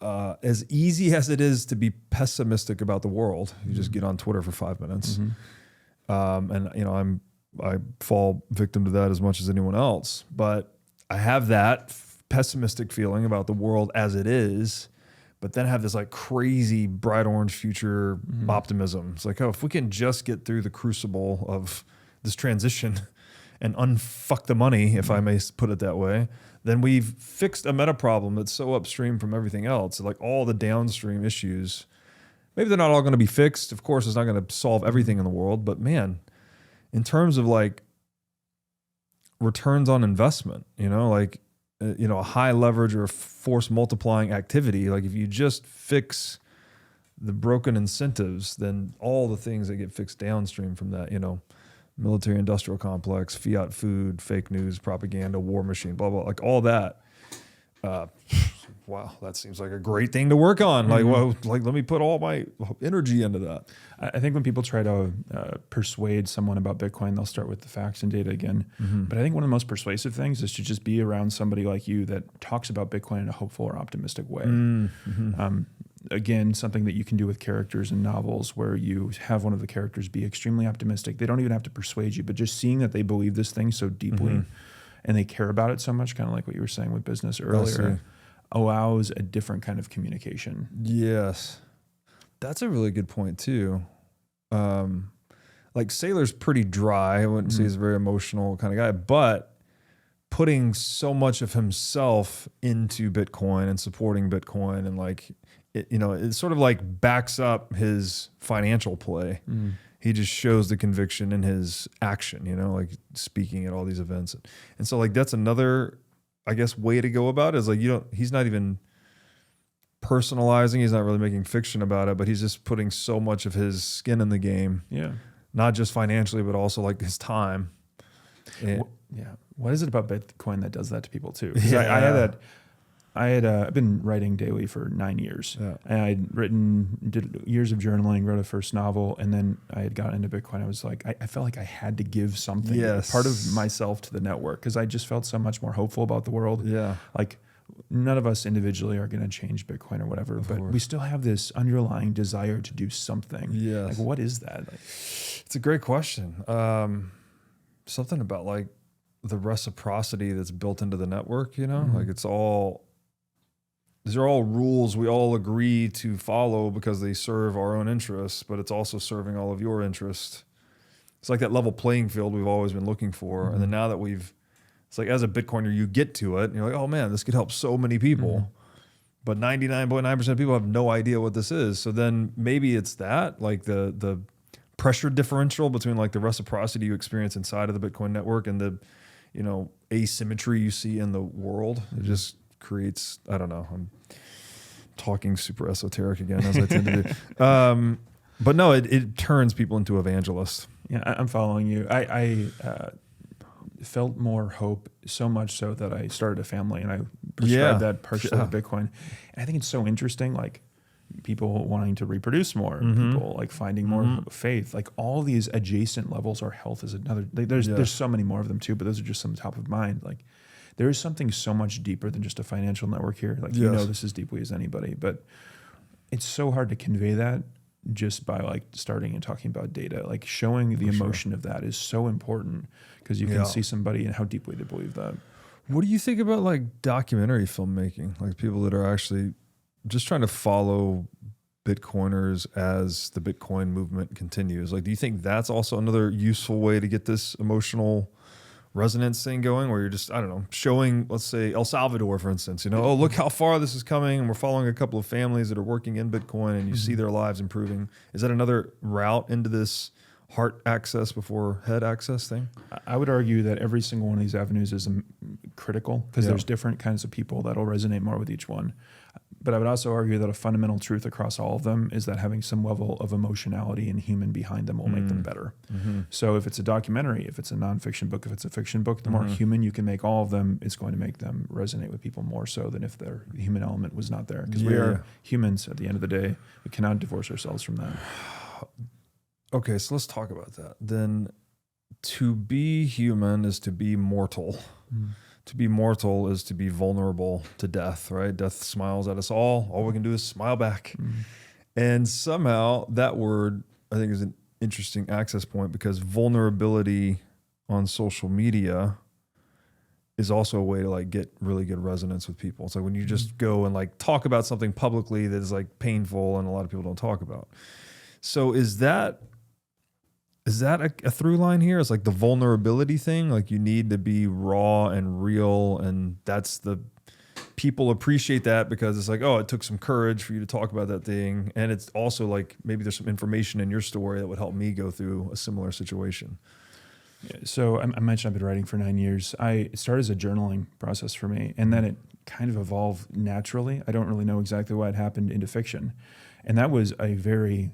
as easy as it is to be pessimistic about the world, you just get on Twitter for 5 minutes. And I fall victim to that as much as anyone else, but I have that pessimistic feeling about the world as it is, but then have this like crazy bright orange future optimism. It's like, if we can just get through the crucible of this transition and unfuck the money, if I may put it that way, then we've fixed a meta problem that's so upstream from everything else. Like all the downstream issues, maybe they're not all going to be fixed. Of course, it's not going to solve everything in the world, but man, in terms of like returns on investment, like, a high leverage or force multiplying activity, like if you just fix the broken incentives, then all the things that get fixed downstream from that, military industrial complex, fiat food, fake news, propaganda, war machine, blah, blah, like all that. Wow, that seems like a great thing to work on. Like, well, like let me put all my energy into that. I think when people try to persuade someone about Bitcoin, they'll start with the facts and data again. But I think one of the most persuasive things is to just be around somebody like you that talks about Bitcoin in a hopeful or optimistic way. Again, something that you can do with characters in novels where you have one of the characters be extremely optimistic. They don't even have to persuade you, but just seeing that they believe this thing so deeply and they care about it so much, kind of like what you were saying with business earlier, allows a different kind of communication. Yes. That's a really good point too. Like Sailor's pretty dry. I wouldn't say he's a very emotional kind of guy, but putting so much of himself into Bitcoin and supporting Bitcoin and like, it sort of like backs up his financial play. He just shows the conviction in his action, like speaking at all these events. And so like, that's another, I guess, way to go about it is like, he's not even personalizing. He's not really making fiction about it, but he's just putting so much of his skin in the game. Yeah. Not just financially, but also like his time. And, What is it about Bitcoin that does that to people too? I've been writing daily for 9 years. Yeah. And did years of journaling, wrote a first novel, and then I had gotten into Bitcoin. I was like, I felt like I had to give something, part of myself to the network, because I just felt so much more hopeful about the world. Yeah. Like none of us individually are going to change Bitcoin or whatever, but we still have this underlying desire to do something. Yeah. Like what is that? Like, it's a great question. Something about like the reciprocity that's built into the network, like these are all rules we all agree to follow because they serve our own interests, but it's also serving all of your interests. It's like that level playing field we've always been looking for. And then now that it's like as a Bitcoiner, you get to it and you're like, oh man, this could help so many people. But 99.9% of people have no idea what this is. So then maybe it's that, like the pressure differential between like the reciprocity you experience inside of the Bitcoin network and the, asymmetry you see in the world. It just creates, I don't know, I'm talking super esoteric again as I tend to do. But no, it turns people into evangelists. Yeah, I'm following you. I felt more hope, so much so that I started a family and I prescribed that partially to Bitcoin. And I think it's so interesting, like people wanting to reproduce more, people like finding more faith, like all these adjacent levels. Our health is another, there's so many more of them too, but those are just some top of mind. Like there is something so much deeper than just a financial network here. Like, this as deeply as anybody, but it's so hard to convey that just by like starting and talking about data. Like showing the emotion of that is so important because you can see somebody and how deeply they believe that. What do you think about like documentary filmmaking? Like people that are actually just trying to follow Bitcoiners as the Bitcoin movement continues. Like, do you think that's also another useful way to get this emotional resonance thing going, where you're just, I don't know, showing, let's say El Salvador, for instance, oh, look how far this is coming. And we're following a couple of families that are working in Bitcoin and you see their lives improving. Is that another route into this heart access before head access thing? I would argue that every single one of these avenues is critical because there's different kinds of people that'll resonate more with each one. But I would also argue that a fundamental truth across all of them is that having some level of emotionality and human behind them will make them better. So if it's a documentary, if it's a nonfiction book, if it's a fiction book, the more human you can make all of them, it's going to make them resonate with people more so than if their human element was not there. Because we are humans at the end of the day. We cannot divorce ourselves from that. Okay, so let's talk about that. Then to be human is to be mortal. To be mortal is to be vulnerable to death, right? Death smiles at us all. All we can do is smile back. And somehow that word, I think, is an interesting access point because vulnerability on social media is also a way to like get really good resonance with people. It's like when you just go and like talk about something publicly that is like painful and a lot of people don't talk about. So is that Is that a through line here? It's like the vulnerability thing. Like you need to be raw and real, and that's the people appreciate that because it's like, oh, it took some courage for you to talk about that thing, and it's also like maybe there's some information in your story that would help me go through a similar situation. So I mentioned I've been writing for 9 years. It started as a journaling process for me, and then it kind of evolved naturally. I don't really know exactly why it happened into fiction. And that was a very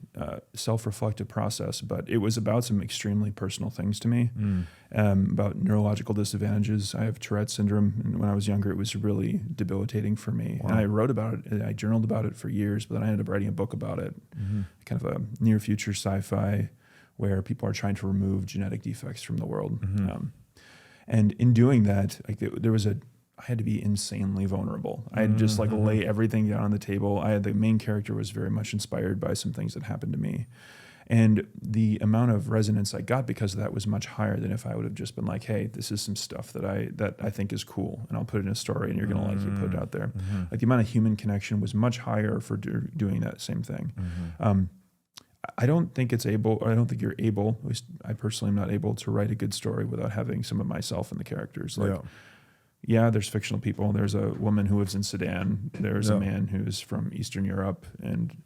self-reflective process, but it was about some extremely personal things to me, about neurological disadvantages. I have Tourette's syndrome, and when I was younger, it was really debilitating for me. Wow. And I wrote about it, I journaled about it for years, but then I ended up writing a book about it, kind of a near-future sci-fi where people are trying to remove genetic defects from the world. And in doing that, like I had to be insanely vulnerable. I had to just like lay everything down on the table. The main character was very much inspired by some things that happened to me. And the amount of resonance I got because of that was much higher than if I would have just been like, hey, this is some stuff that I think is cool, and I'll put it in a story and you're going to like it, put it out there. Like the amount of human connection was much higher for doing that same thing. I don't think you're able, at least I personally am not able to write a good story without having some of myself in the characters. Like, yeah, there's fictional people. There's a woman who lives in Sudan. There's a man who's from Eastern Europe. And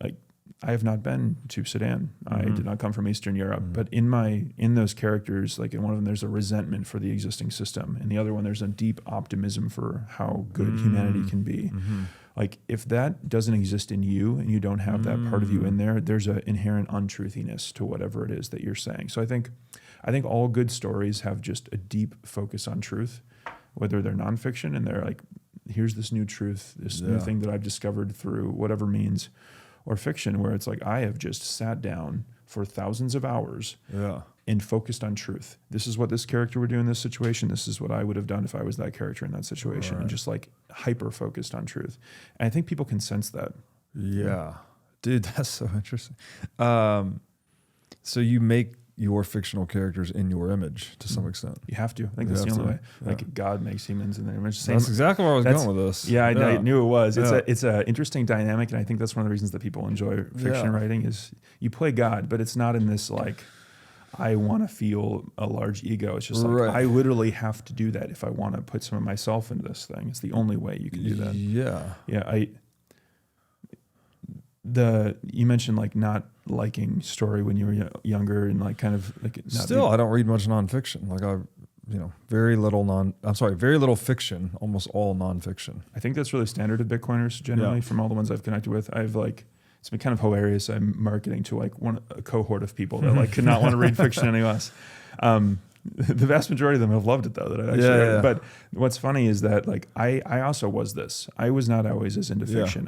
like, I have not been to Sudan. I did not come from Eastern Europe. But in those characters, like in one of them, there's a resentment for the existing system. In the other one, there's a deep optimism for how good humanity can be. Like if that doesn't exist in you and you don't have that part of you in there, there's an inherent untruthiness to whatever it is that you're saying. So I think all good stories have just a deep focus on truth, whether they're nonfiction and they're like, here's this new truth, this new thing that I've discovered through whatever means, or fiction where it's like, I have just sat down for thousands of hours and focused on truth. This is what this character would do in this situation. This is what I would have done if I was that character in that situation, and just like hyper focused on truth. And I think people can sense that. Yeah. Dude, that's so interesting. So you make your fictional characters in your image to some extent. You have to. I think that's the only way. Like God makes humans in their image. That's exactly where I was going with this. Yeah, I knew it was. It's a interesting dynamic, and I think that's one of the reasons that people enjoy fiction writing is you play God, but it's not in this like, I want to feel a large ego. It's just like, I literally have to do that if I want to put some of myself into this thing. It's the only way you can do that. Yeah. You mentioned like not liking story when you were younger and like kind of like I don't read much nonfiction. Like very little fiction, almost all nonfiction. I think that's really standard of Bitcoiners generally from all the ones I've connected with. It's been kind of hilarious. I'm marketing to like a cohort of people that like could not want to read fiction any less. The vast majority of them have loved it though. That I actually read. But what's funny is that like I also was this. I was not always as into fiction.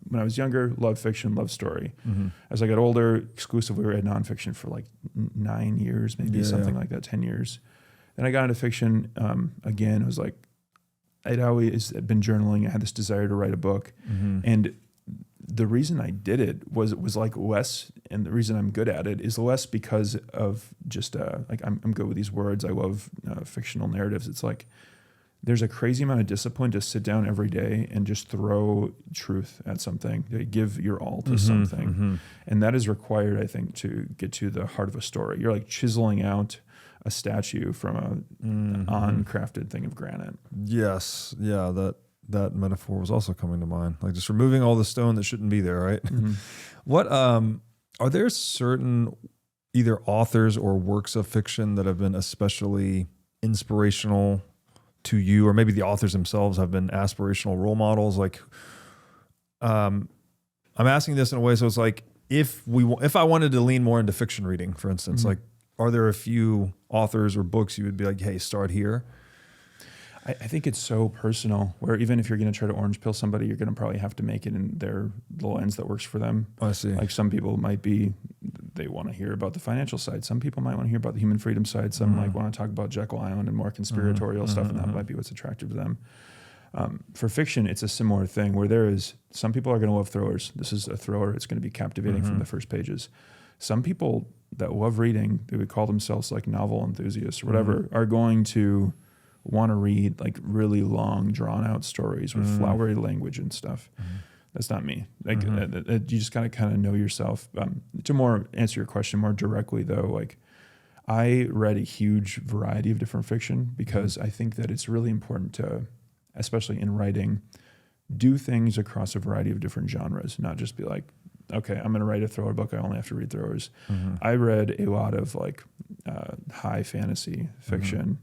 When I was younger, loved fiction, loved story. As I got older, exclusively read nonfiction for like 9 years, maybe something like that, 10 years. Then I got into fiction again. It was like I'd always been journaling. I had this desire to write a book, and the reason I did it was like less, and the reason I'm good at it is less because of just like I'm good with these words. I love fictional narratives. It's like there's a crazy amount of discipline to sit down every day and just throw truth at something, to give your all to something. And that is required, I think, to get to the heart of a story. You're like chiseling out a statue from a uncrafted thing of granite. Yes. Yeah, that metaphor was also coming to mind. Like just removing all the stone that shouldn't be there, right? What are there certain either authors or works of fiction that have been especially inspirational to you, or maybe the authors themselves have been aspirational role models? Like, I'm asking this in a way so it's like if I wanted to lean more into fiction reading, for instance, like are there a few authors or books you would be like, hey, start here? I think it's so personal where even if you're going to try to orange pill somebody, you're going to probably have to make it in their the lens that works for them. I see. Like some people they want to hear about the financial side. Some people might want to hear about the human freedom side. Some might want to talk about Jekyll Island and more conspiratorial stuff, and that might be what's attractive to them. For fiction, it's a similar thing where some people are going to love thrillers. This is a thriller. It's going to be captivating from the first pages. Some people that love reading, they would call themselves like novel enthusiasts or whatever, are going to want to read like really long, drawn out stories with flowery language and stuff. That's not me. Like you just gotta kind of know yourself. To more answer your question more directly though, like I read a huge variety of different fiction because I think that it's really important to, especially in writing, do things across a variety of different genres, not just be like, okay, I'm going to write a thriller book. I only have to read thrillers. I read a lot of like high fantasy fiction.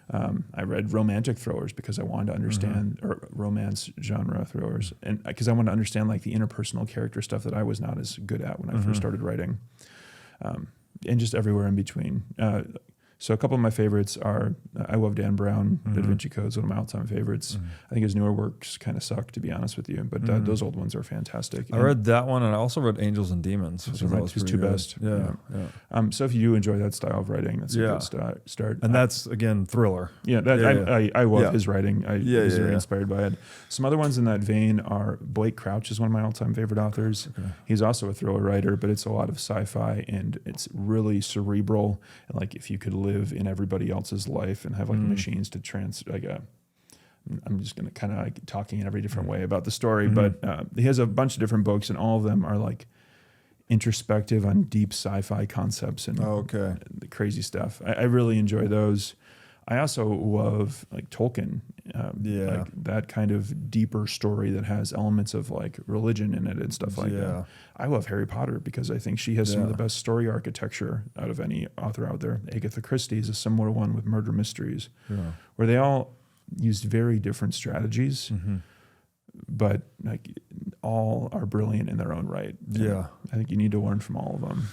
I read romantic thrillers because I wanted to understand, or romance genre thrillers, and because I wanted to understand like the interpersonal character stuff that I was not as good at when I first started writing, and just everywhere in between. So a couple of my favorites are, I love Dan Brown, Da Vinci Code is one of my all-time favorites. I think his newer works kind of suck, to be honest with you, but those old ones are fantastic. I read that one, and I also read Angels and Demons, which was his two best. Yeah. So if you do enjoy that style of writing, that's a good start. And that's, again, thriller. I love his writing. I was very inspired by it. Some other ones in that vein are Blake Crouch is one of my all-time favorite authors. Okay. He's also a thriller writer, but it's a lot of sci-fi, and it's really cerebral. And like if you could live in everybody else's life and have like machines to I'm just going to kind of like talking in every different way about the story, but he has a bunch of different books, and all of them are like introspective on deep sci-fi concepts and the crazy stuff. I really enjoy those. I also love like Tolkien, like that kind of deeper story that has elements of like religion in it and stuff like that. I love Harry Potter because I think she has some of the best story architecture out of any author out there. Agatha Christie is a similar one with murder mysteries, where they all used very different strategies, but like all are brilliant in their own right. And I think you need to learn from all of them.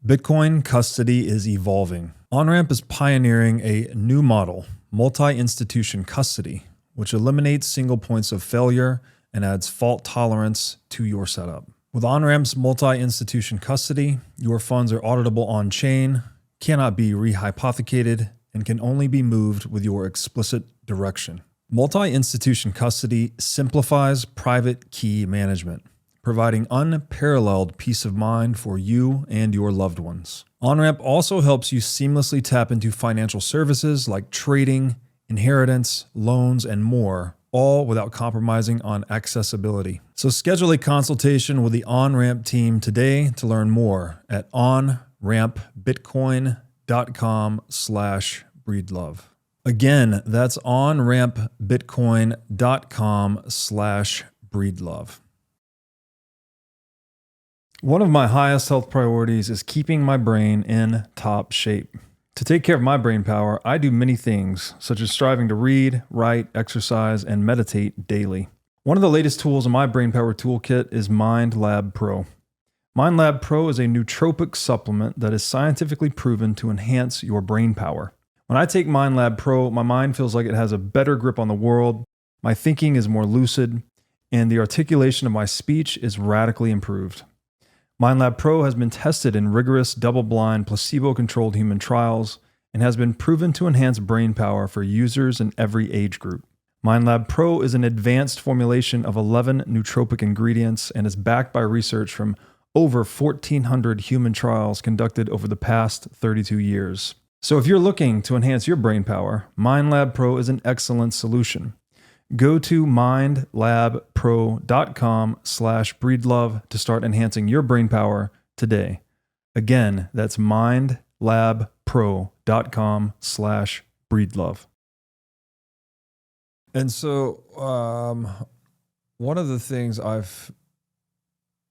Bitcoin custody is evolving. Onramp is pioneering a new model, multi-institution custody, which eliminates single points of failure and adds fault tolerance to your setup. With Onramp's multi-institution custody, your funds are auditable on-chain, cannot be rehypothecated, and can only be moved with your explicit direction. Multi-institution custody simplifies private key management, providing unparalleled peace of mind for you and your loved ones. Onramp also helps you seamlessly tap into financial services like trading, inheritance, loans, and more, all without compromising on accessibility. So schedule a consultation with the Onramp team today to learn more at onrampbitcoin.com/breedlove. Again, that's onrampbitcoin.com/breedlove. One of my highest health priorities is keeping my brain in top shape. To take care of my brain power, I do many things, such as striving to read, write, exercise, and meditate daily. One of the latest tools in my brain power toolkit is MindLab Pro. MindLab Pro is a nootropic supplement that is scientifically proven to enhance your brain power. When I take MindLab Pro, my mind feels like it has a better grip on the world, my thinking is more lucid, and the articulation of my speech is radically improved. MindLab Pro has been tested in rigorous, double-blind, placebo-controlled human trials and has been proven to enhance brain power for users in every age group. MindLab Pro is an advanced formulation of 11 nootropic ingredients and is backed by research from over 1,400 human trials conducted over the past 32 years. So if you're looking to enhance your brain power, MindLab Pro is an excellent solution. Go to mindlabpro.com/breedlove to start enhancing your brain power today. Again, that's mindlabpro.com/breedlove. And so one of the things I've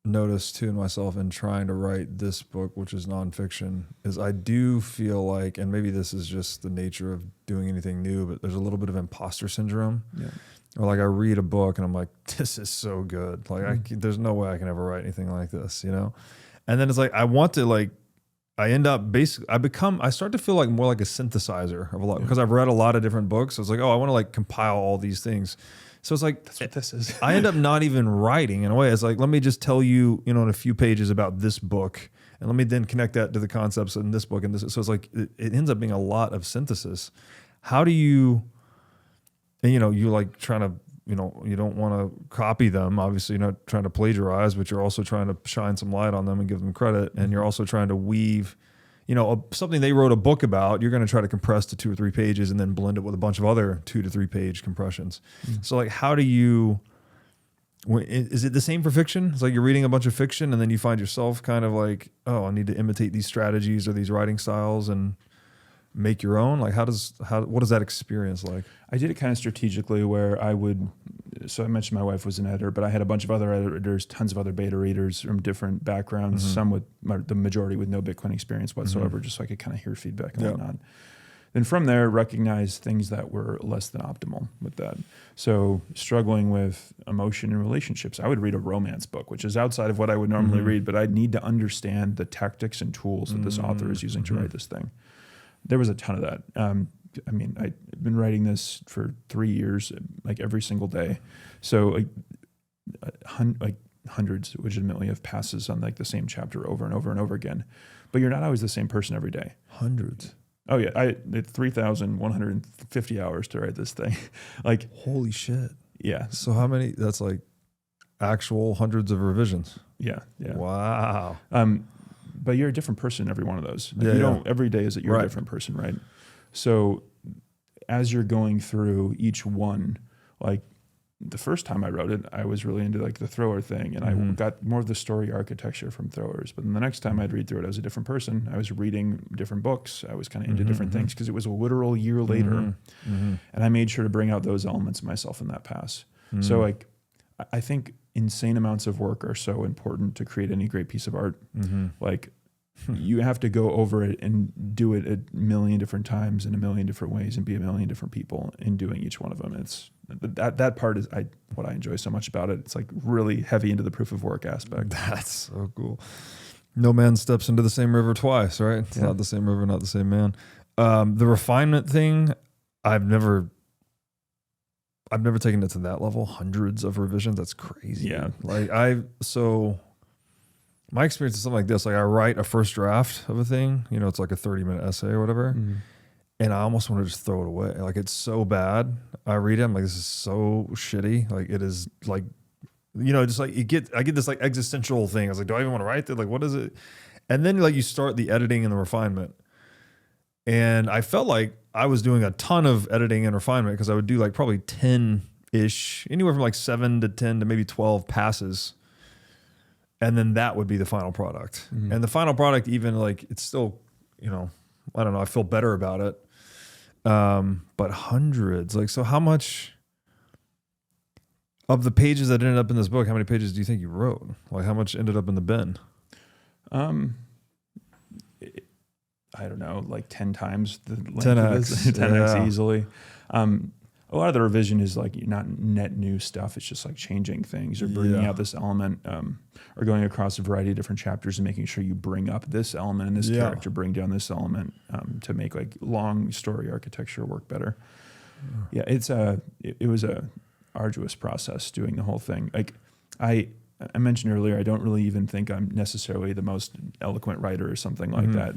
noticed too in myself in trying to write this book, which is nonfiction, is I do feel like, and maybe this is just the nature of doing anything new, but there's a little bit of imposter syndrome. Yeah. Or like I read a book and I'm like, this is so good. Like there's no way I can ever write anything like this, you know? And then it's like, I start to feel like more like a synthesizer of a lot, because I've read a lot of different books. So it's like, oh, I want to like compile all these things. So it's like, that's what this is. I end up not even writing in a way. It's like, let me just tell you, in a few pages about this book, and let me then connect that to the concepts in this book and this. So it's like, it ends up being a lot of synthesis. How do you, and you like trying to, you don't want to copy them. Obviously, you're not trying to plagiarize, but you're also trying to shine some light on them and give them credit. And you're also trying to weave, something they wrote a book about, you're going to try to compress to 2 or 3 pages and then blend it with a bunch of other 2 to 3 page compressions. So like, how do you, Is it the same for fiction? It's like you're reading a bunch of fiction and then you find yourself kind of like, oh, I need to imitate these strategies or these writing styles and make your own. Like what is that experience like? I did it kind of strategically where I mentioned my wife was an editor, but I had a bunch of other editors, tons of other beta readers from different backgrounds, some with the majority with no Bitcoin experience whatsoever, just so I could kind of hear feedback and whatnot. Then from there, recognize things that were less than optimal with that. So struggling with emotion and relationships. I would read a romance book, which is outside of what I would normally read, but I'd need to understand the tactics and tools that this author is using to write this thing. There was a ton of that. I mean, I've been writing this for 3 years, like every single day. So hundreds legitimately of passes on like the same chapter over and over and over again. But you're not always the same person every day. Hundreds. Oh yeah, I had 3,150 hours to write this thing. Like, holy shit. Yeah. So how many? That's like actual hundreds of revisions. Yeah. Yeah. Wow. But you're a different person in every one of those. Like Yeah, don't every day is that you're a different person, right? So as you're going through each one, like the first time I wrote it, I was really into like the thrower thing, and I got more of the story architecture from throwers. But then the next time I'd read through it, I was a different person. I was reading different books. I was kind of into different things because it was a literal year later, and I made sure to bring out those elements of myself in that pass. So like, I think insane amounts of work are so important to create any great piece of art. Like, you have to go over it and do it a million different times in a million different ways and be a million different people in doing each one of them. It's that part is what I enjoy so much about it. It's like really heavy into the proof of work aspect. That's so cool. No man steps into the same river twice, right? It's not the same river, not the same man. The refinement thing, I've never taken it to that level. Hundreds of revisions. That's crazy. Yeah. Like my experience is something like this. Like I write a first draft of a thing, it's like a 30-minute essay or whatever. And I almost want to just throw it away. Like it's so bad. I read it, I'm like, this is so shitty. Like it is like, just like I get this like existential thing. I was like, do I even want to write that? Like, what is it? And then like you start the editing and the refinement. And I felt like I was doing a ton of editing and refinement because I would do like probably 10-ish, anywhere from like 7 to 10 to maybe 12 passes. And then that would be the final product. And the final product, even like, it's still, I don't know, I feel better about it. But hundreds, like, so how much of the pages that ended up in this book, how many pages do you think you wrote? Like how much ended up in the bin? I don't know, like 10 times the length 10x, of this, 10x easily. A lot of the revision is like not net new stuff. It's just like changing things or bringing out this element, or going across a variety of different chapters and making sure you bring up this element and this character, bring down this element, to make like long story architecture work better. Yeah, it was a arduous process doing the whole thing. Like I mentioned earlier, I don't really even think I'm necessarily the most eloquent writer or something like that.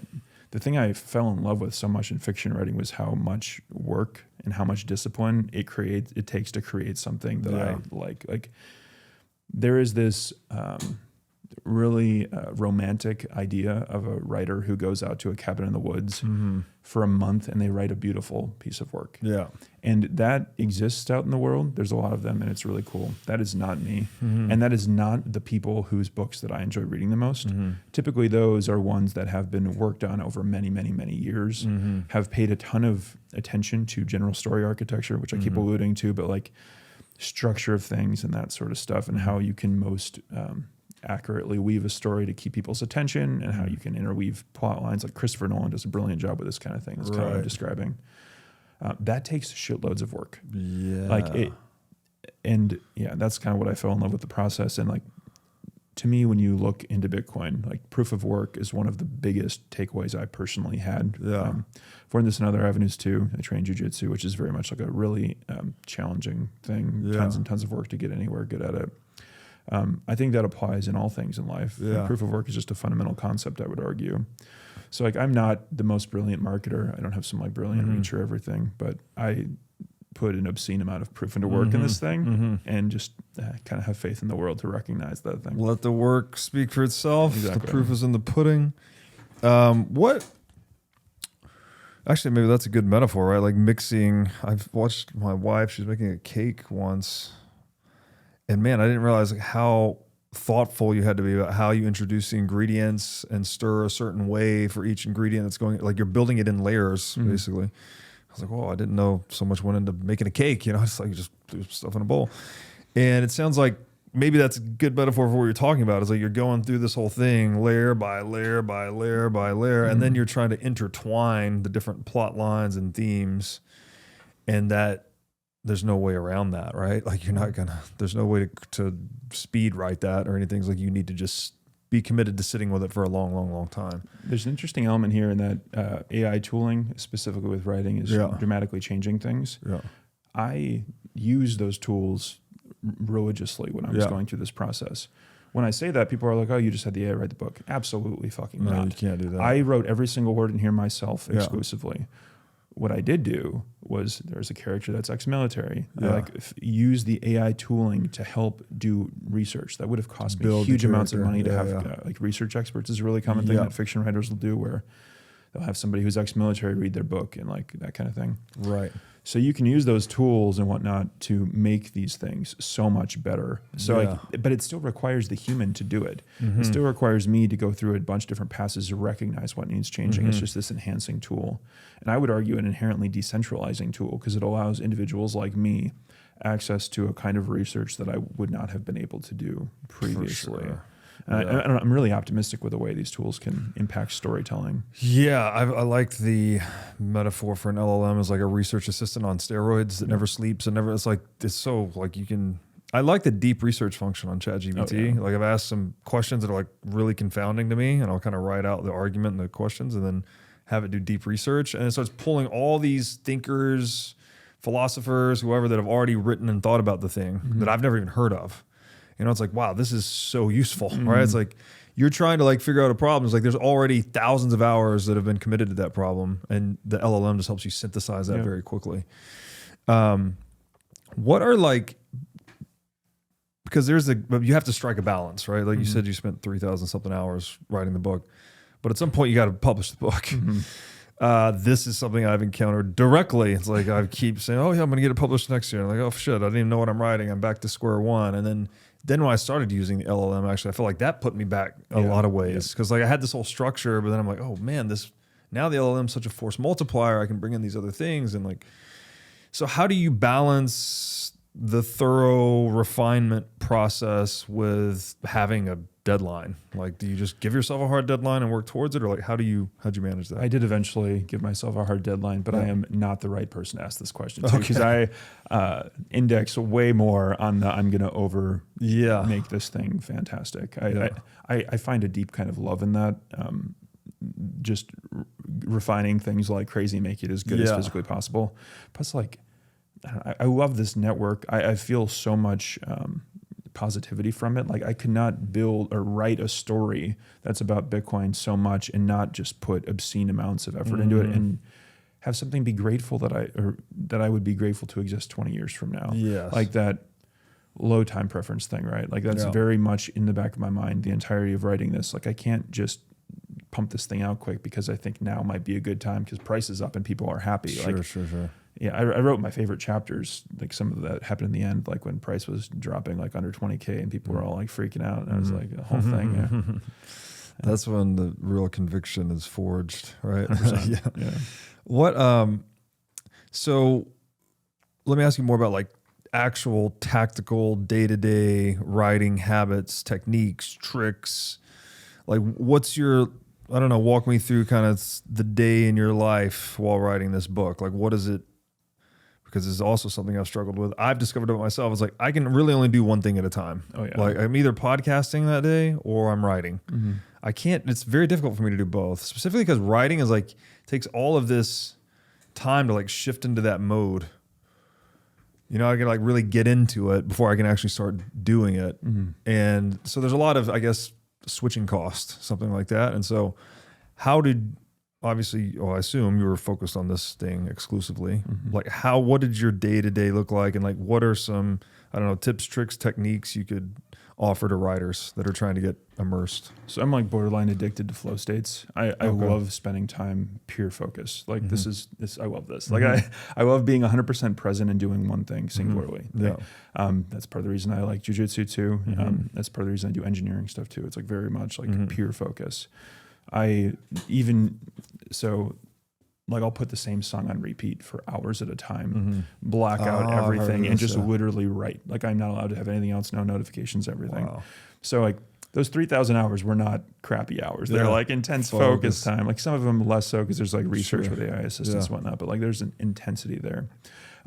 The thing I fell in love with so much in fiction writing was how much work and how much discipline it takes to create something that I like. Like there is this really romantic idea of a writer who goes out to a cabin in the woods for a month and they write a beautiful piece of work. Yeah. And that exists out in the world. There's a lot of them and it's really cool. That is not me. And that is not the people whose books that I enjoy reading the most. Typically those are ones that have been worked on over many, many, many years, have paid a ton of attention to general story architecture, which I keep alluding to, but like structure of things and that sort of stuff and how you can most accurately weave a story to keep people's attention and how you can interweave plot lines. Like Christopher Nolan does a brilliant job with this kind of thing. That's kind of what I'm describing. That takes shitloads of work. Yeah. That's kind of what I fell in love with the process. And like, to me, when you look into Bitcoin, like proof of work is one of the biggest takeaways I personally had. For this and other avenues too. I train jujitsu, which is very much like a really challenging thing. Tons and tons of work to get anywhere good at it. I think that applies in all things in life. Proof of work is just a fundamental concept, I would argue. So like, I'm not the most brilliant marketer. I don't have some like brilliant reach or everything, but I put an obscene amount of proof into work in this thing and just kind of have faith in the world to recognize that thing. Let the work speak for itself. Exactly. The proof is in the pudding. Actually, maybe that's a good metaphor, right? Like mixing. I've watched my wife, she's making a cake once. And man, I didn't realize like how thoughtful you had to be about how you introduce the ingredients and stir a certain way for each ingredient that's going, like you're building it in layers, basically. I was like, whoa, I didn't know so much went into making a cake. You know, it's like you just do stuff in a bowl. And it sounds like maybe that's a good metaphor for what you're talking about. Is like you're going through this whole thing layer by layer by layer by layer, and then you're trying to intertwine the different plot lines and themes, and that there's no way around that, right? Like you're not gonna, there's no way to speed write that or anything. It's like you need to just be committed to sitting with it for a long, long, long time. There's an interesting element here in that AI tooling, specifically with writing, is dramatically changing things. Yeah. I use those tools religiously when I was going through this process. When I say that, people are like, oh, you just had the AI write the book. Absolutely fucking not. You can't do that. I wrote every single word in here myself exclusively. What I did do was there's a character that's ex-military. I use the AI tooling to help do research. That would have cost me huge amounts of money to have like research experts is a really common thing that fiction writers will do, where they'll have somebody who's ex-military read their book and like that kind of thing. Right. So you can use those tools and whatnot to make these things so much better. So like, but it still requires the human to do it. It still requires me to go through a bunch of different passes to recognize what needs changing. It's just this enhancing tool. And I would argue an inherently decentralizing tool, because it allows individuals like me access to a kind of research that I would not have been able to do previously. I'm really optimistic with the way these tools can impact storytelling. Yeah, I like the metaphor for an LLM as like a research assistant on steroids that never sleeps and never. It's like it's so like you can. I like the deep research function on ChatGPT. Like I've asked some questions that are like really confounding to me, and I'll kind of write out the argument and the questions, and then have it do deep research, and it starts pulling all these thinkers, philosophers, whoever that have already written and thought about the thing that I've never even heard of. You know, it's like, wow, this is so useful, right? It's like you're trying to like figure out a problem. It's like there's already thousands of hours that have been committed to that problem, and the LLM just helps you synthesize that very quickly. What are like, because you have to strike a balance, right? Like you said, you spent 3,000 something hours writing the book, but at some point you got to publish the book. This is something I've encountered directly. It's like I keep saying, oh yeah, I'm going to get it published next year. I'm like, oh shit, I didn't even know what I'm writing. I'm back to square one. And then when I started using the LLM, actually, I feel like that put me back a lot of ways. Because like I had this whole structure, but then I'm like, oh man, now the LLM is such a force multiplier. I can bring in these other things. And like, so how do you balance the thorough refinement process with having a deadline? Like, do you just give yourself a hard deadline and work towards it, or like how'd you manage that? I did eventually give myself a hard deadline, but I am not the right person to ask this question to, because I index way more on the I'm going to make this thing fantastic. I find a deep kind of love in that. Just refining things like crazy, make it as good as physically possible. Plus, like, I love this network. I feel so much positivity from it. Like I could not build or write a story that's about Bitcoin so much and not just put obscene amounts of effort into it and have something be grateful that I would be grateful to exist 20 years from now. Yes. Like that low time preference thing, right? Like that's very much in the back of my mind the entirety of writing this. Like I can't just pump this thing out quick because I think now might be a good time because price is up and people are happy. Sure. Yeah, I wrote my favorite chapters, like some of that happened in the end, like when price was dropping like under 20K and people were all like freaking out. And I was like, the whole thing. That's when the real conviction is forged, right? Yeah. What, so let me ask you more about like actual tactical day-to-day writing habits, techniques, tricks. Like what's your, I don't know, walk me through kind of the day in your life while writing this book. Like what is it? Because this is also something I've struggled with. I've discovered about myself. It's like I can really only do one thing at a time. Oh yeah. Like I'm either podcasting that day or I'm writing. I can't. It's very difficult for me to do both. Specifically because writing is like takes all of this time to like shift into that mode. You know, I can like really get into it before I can actually start doing it. And so there's a lot of, I guess, switching cost, something like that. And so how did obviously, I assume you were focused on this thing exclusively. Mhm. Like what did your day-to-day look like? And like, what are some, I don't know, tips, tricks, techniques you could offer to writers that are trying to get immersed? So I'm like borderline addicted to flow states. I Okay. love spending time pure focus. Like this I love this. Like Mhm. I love being 100% present and doing one thing singularly. Yeah. Like, that's part of the reason I like jujitsu too. Mhm. That's part of the reason I do engineering stuff too. It's like very much like Mhm. pure focus. I even, so like I'll put the same song on repeat for hours at a time, black out I've heard everything of and this, just yeah. literally write. Like I'm not allowed to have anything else, no notifications, everything. Wow. So like those 3,000 hours were not crappy hours. They're Yeah. like intense Focus. focus time. Like some of them less so because there's like research Sure. with AI assistants and whatnot, but like there's an intensity there.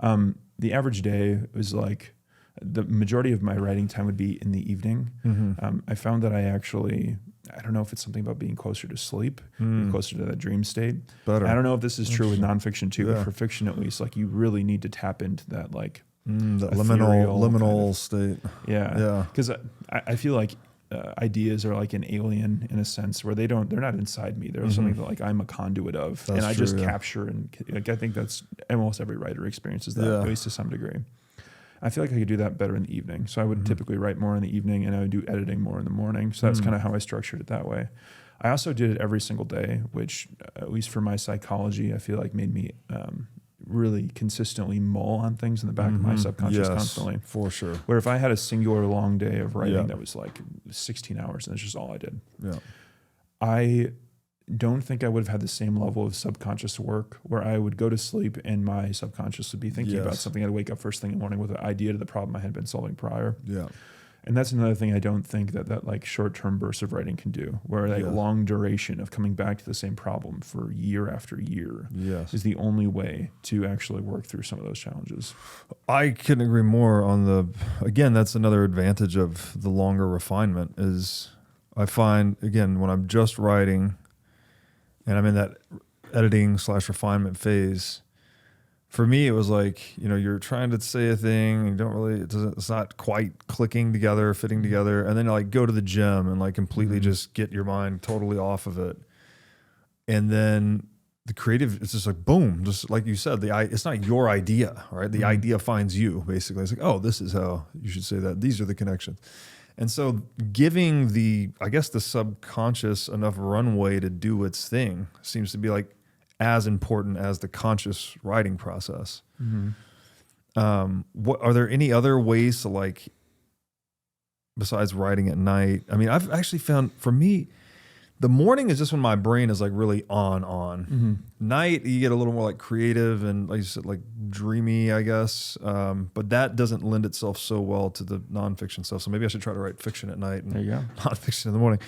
The average day was like the majority of my writing time would be in the evening. I found that I don't know if it's something about being closer to sleep, being closer to that dream state. Better. I don't know if this is true with nonfiction too, Yeah. but for fiction at least, like you really need to tap into that like That ethereal liminal kind of- state. yeah. Yeah. Because I feel like ideas are like an alien in a sense where they're not inside me. They're something that like I'm a conduit of, That's and I true, just yeah. capture and like I think that's almost every writer experiences that, Yeah. at least to some degree. I feel like I could do that better in the evening. So I would typically write more in the evening, and I would do editing more in the morning. So that's kind of how I structured it that way. I also did it every single day, which at least for my psychology, I feel like made me really consistently mull on things in the back of my subconscious Yes, constantly. for sure. Where if I had a singular long day of writing Yeah. that was like 16 hours and that's just all I did, Yeah. I don't think I would have had the same level of subconscious work where I would go to sleep and my subconscious would be thinking about Yes. something. I'd wake up first thing in the morning with an idea to the problem I had been solving prior. Yeah. And that's another thing I don't think that like short-term bursts of writing can do, where like Yeah. long duration of coming back to the same problem for year after year Yes. is the only way to actually work through some of those challenges. I couldn't agree more on again, that's another advantage of the longer refinement is I find, again, when I'm just writing and I'm in that editing / refinement phase, for me, it was like, you're trying to say a thing, you don't really, it's not quite clicking together, fitting together. And then like go to the gym and like completely just get your mind totally off of it. And then the creative, it's just like, boom, just like you said, it's not your idea, right? The idea finds you basically. It's like, oh, this is how you should say that. These are the connections. And so giving the subconscious enough runway to do its thing seems to be like as important as the conscious writing process. What are there any other ways to like, besides writing at night? I mean, I've actually found for me, the morning is just when my brain is like really on. Night, you get a little more like creative and like you said, like dreamy, I guess. But that doesn't lend itself so well to the nonfiction stuff. So maybe I should try to write fiction at night and There you go. nonfiction in the morning.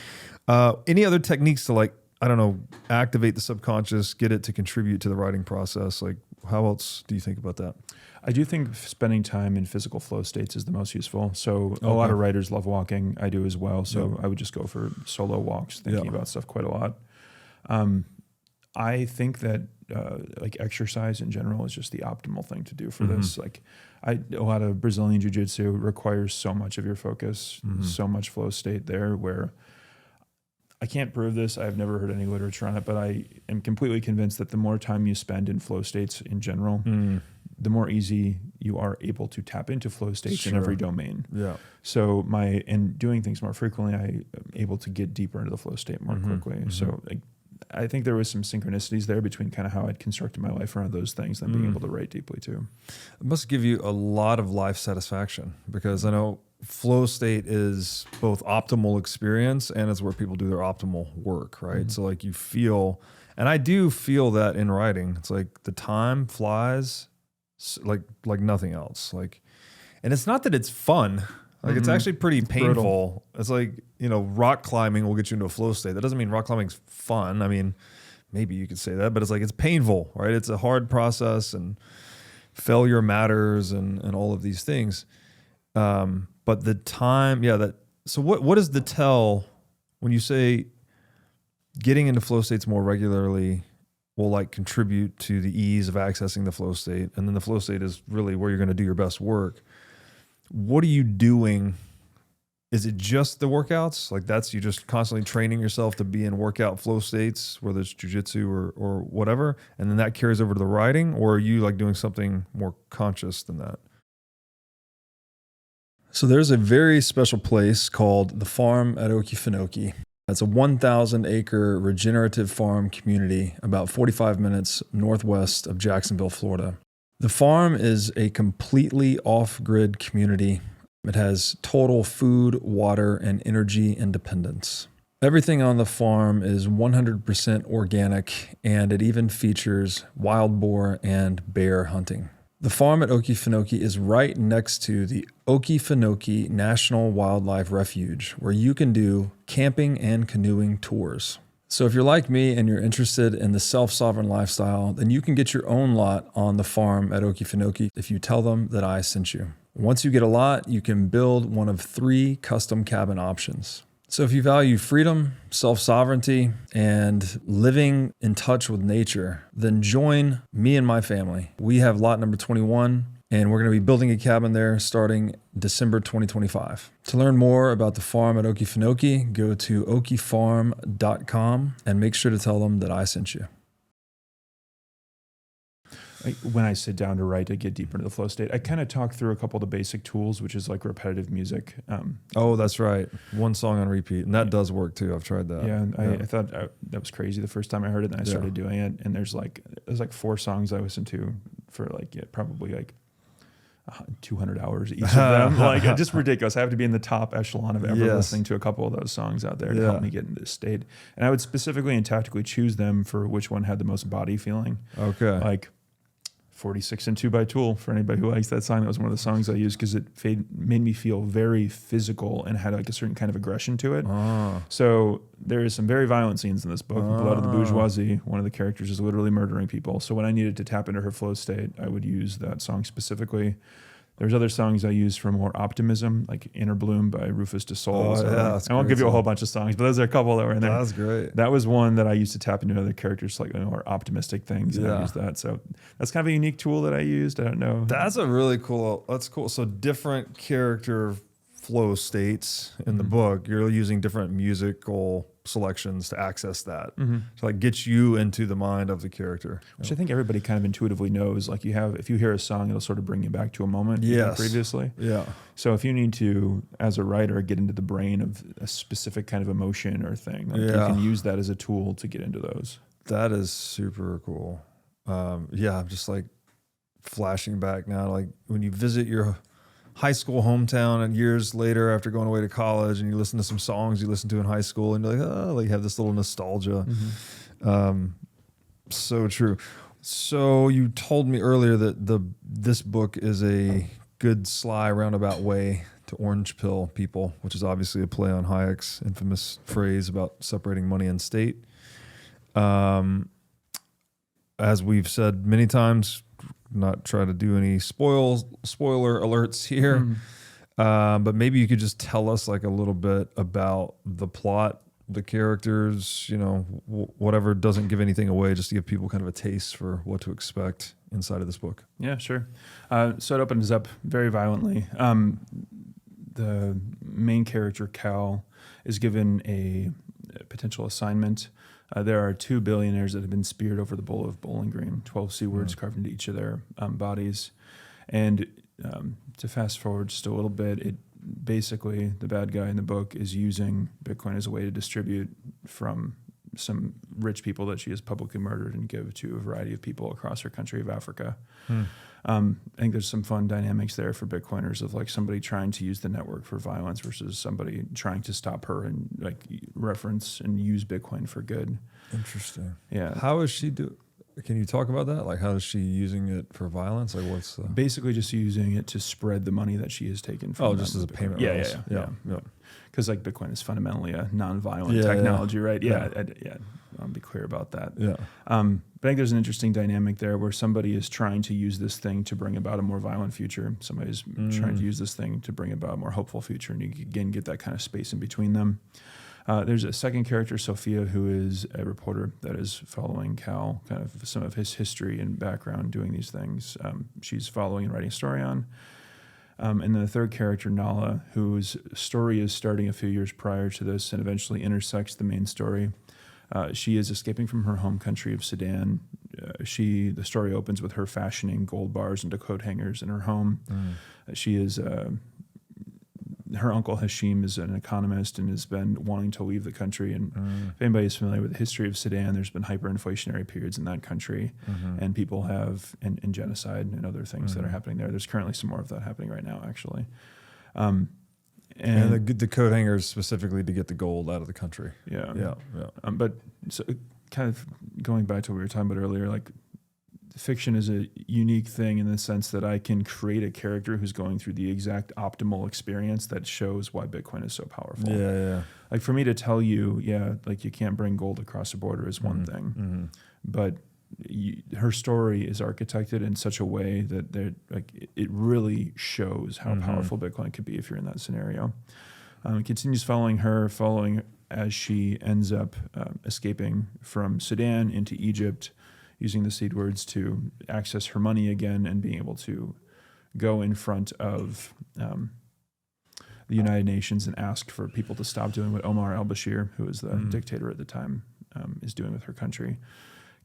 Any other techniques to like, I don't know, activate the subconscious, get it to contribute to the writing process? Like how else do you think about that? I do think spending time in physical flow states is the most useful. So a lot of writers love walking. I do as well. So I would just go for solo walks, thinking about stuff quite a lot. I think that like exercise in general is just the optimal thing to do for this. Like a lot of Brazilian jiu-jitsu requires so much of your focus, so much flow state there where I can't prove this. I've never heard any literature on it, but I am completely convinced that the more time you spend in flow states in general, the more easy you are able to tap into flow states in every domain. Yeah. So and doing things more frequently, I am able to get deeper into the flow state more quickly. So I think there was some synchronicities there between kind of how I'd constructed my life around those things and being able to write deeply too. It must give you a lot of life satisfaction because I know flow state is both optimal experience and it's where people do their optimal work, right? So like you feel, and I do feel that in writing, it's like the time flies like nothing else. Like, and it's not that it's fun. Like it's actually pretty painful. brutal. It's like, rock climbing will get you into a flow state. That doesn't mean rock climbing's fun. I mean, maybe you could say that, but it's like, it's painful, right? It's a hard process and failure matters and all of these things. But the time, so what is the tell when you say getting into flow states more regularly will like contribute to the ease of accessing the flow state? And then the flow state is really where you're going to do your best work. What are you doing is it just the workouts? Like that's you just constantly training yourself to be in workout flow states, whether it's jujitsu or whatever, and then that carries over to the writing, or are you like doing something more conscious than that? So there's a very special place called the farm at Okefenokee. It's a 1,000-acre regenerative farm community about 45 minutes northwest of Jacksonville, Florida. The farm is a completely off-grid community. It has total food, water, and energy independence. Everything on the farm is 100% organic, and it even features wild boar and bear hunting. The farm at Okefenokee is right next to the Okefenokee National Wildlife Refuge, where you can do camping and canoeing tours. So if you're like me and you're interested in the self-sovereign lifestyle, then you can get your own lot on the farm at Okefenokee if you tell them that I sent you. Once you get a lot, you can build one of 3 custom cabin options. So if you value freedom, self-sovereignty, and living in touch with nature, then join me and my family. We have lot number 21, and we're going to be building a cabin there starting December 2025. To learn more about the farm at Okefenokee, go to okefarm.com and make sure to tell them that I sent you. When I sit down to write, to get deeper into the flow state, I kind of talk through a couple of the basic tools, which is like repetitive music. Oh, that's right. One song on repeat. And that does work too. I've tried that. Yeah. I thought that was crazy the first time I heard it, and I started doing it. And there's like 4 songs I listened to for probably like 200 hours each of them. Like just ridiculous. I have to be in the top echelon of ever listening to a couple of those songs out there to help me get into this state. And I would specifically and tactically choose them for which one had the most body feeling. Okay. Like 46 and 2 by Tool, for anybody who likes that song. That was one of the songs I used because it made me feel very physical and had like a certain kind of aggression to it. So there is some very violent scenes in this book. Blood of the Bourgeoisie, one of the characters is literally murdering people. So when I needed to tap into her flow state, I would use that song specifically. There's other songs I use for more optimism, like Inner Bloom by Rufus Du Sol. I won't give you a whole bunch of songs, but those are a couple that were in there. That's great. That was one that I used to tap into other characters, like more optimistic things. And I use that. So that's kind of a unique tool that I used. I don't know. That's a really cool. That's cool. So different character flow states in the book. You're using different musical selections to access that to like get you into the mind of the character, which I think everybody kind of intuitively knows. Like if you hear a song, it'll sort of bring you back to a moment previously. So if you need to, as a writer, get into the brain of a specific kind of emotion or thing, like you can use that as a tool to get into those. That is super cool. I'm just like flashing back now, like when you visit your high school hometown and years later after going away to college and you listen to some songs you listened to in high school and you're like, oh, like you have this little nostalgia. So true. So you told me earlier that this book is a good sly roundabout way to orange pill people, which is obviously a play on Hayek's infamous phrase about separating money and state. As we've said many times, not try to do any spoiler alerts here, but maybe you could just tell us like a little bit about the plot, the characters, whatever doesn't give anything away, just to give people kind of a taste for what to expect inside of this book. Yeah, sure. So it opens up very violently. The main character, Cal, is given a potential assignment. There are 2 billionaires that have been speared over the bowl of Bowling Green, 12 C words carved into each of their bodies. And to fast forward just a little bit, basically the bad guy in the book is using Bitcoin as a way to distribute from some rich people that she has publicly murdered and give to a variety of people across her country of Africa. I think there's some fun dynamics there for Bitcoiners of like somebody trying to use the network for violence versus somebody trying to stop her and like reference and use Bitcoin for good. Interesting. Yeah. How is she can you talk about that? Like, how is she using it for violence? Like, what's the... Basically just using it to spread the money that she has taken from just as a payment. Yeah. Because like Bitcoin is fundamentally a non-violent technology, right? I'll be clear about that. But I think there's an interesting dynamic there where somebody is trying to use this thing to bring about a more violent future. Somebody's trying to use this thing to bring about a more hopeful future, and you again get that kind of space in between them. There's a second character, Sophia, who is a reporter that is following Cal, kind of some of his history and background doing these things. She's following and writing a story on. And then the third character, Nala, whose story is starting a few years prior to this and eventually intersects the main story. She is escaping from her home country of Sudan. The story opens with her fashioning gold bars into coat hangers in her home. She is her uncle Hashim is an economist and has been wanting to leave the country. And if anybody is familiar with the history of Sudan, there's been hyperinflationary periods in that country, and people have and genocide and other things that are happening there. There's currently some more of that happening right now, actually. And the coat hangers specifically to get the gold out of the country. Yeah. But so kind of going back to what we were talking about earlier, like fiction is a unique thing in the sense that I can create a character who's going through the exact optimal experience that shows why Bitcoin is so powerful. Yeah. Like for me to tell you, like you can't bring gold across the border is one thing, but her story is architected in such a way that it really shows how powerful Bitcoin could be if you're in that scenario. It continues following as she ends up escaping from Sudan into Egypt, using the seed words to access her money again and being able to go in front of the United Nations and ask for people to stop doing what Omar al-Bashir, who was the dictator at the time, is doing with her country.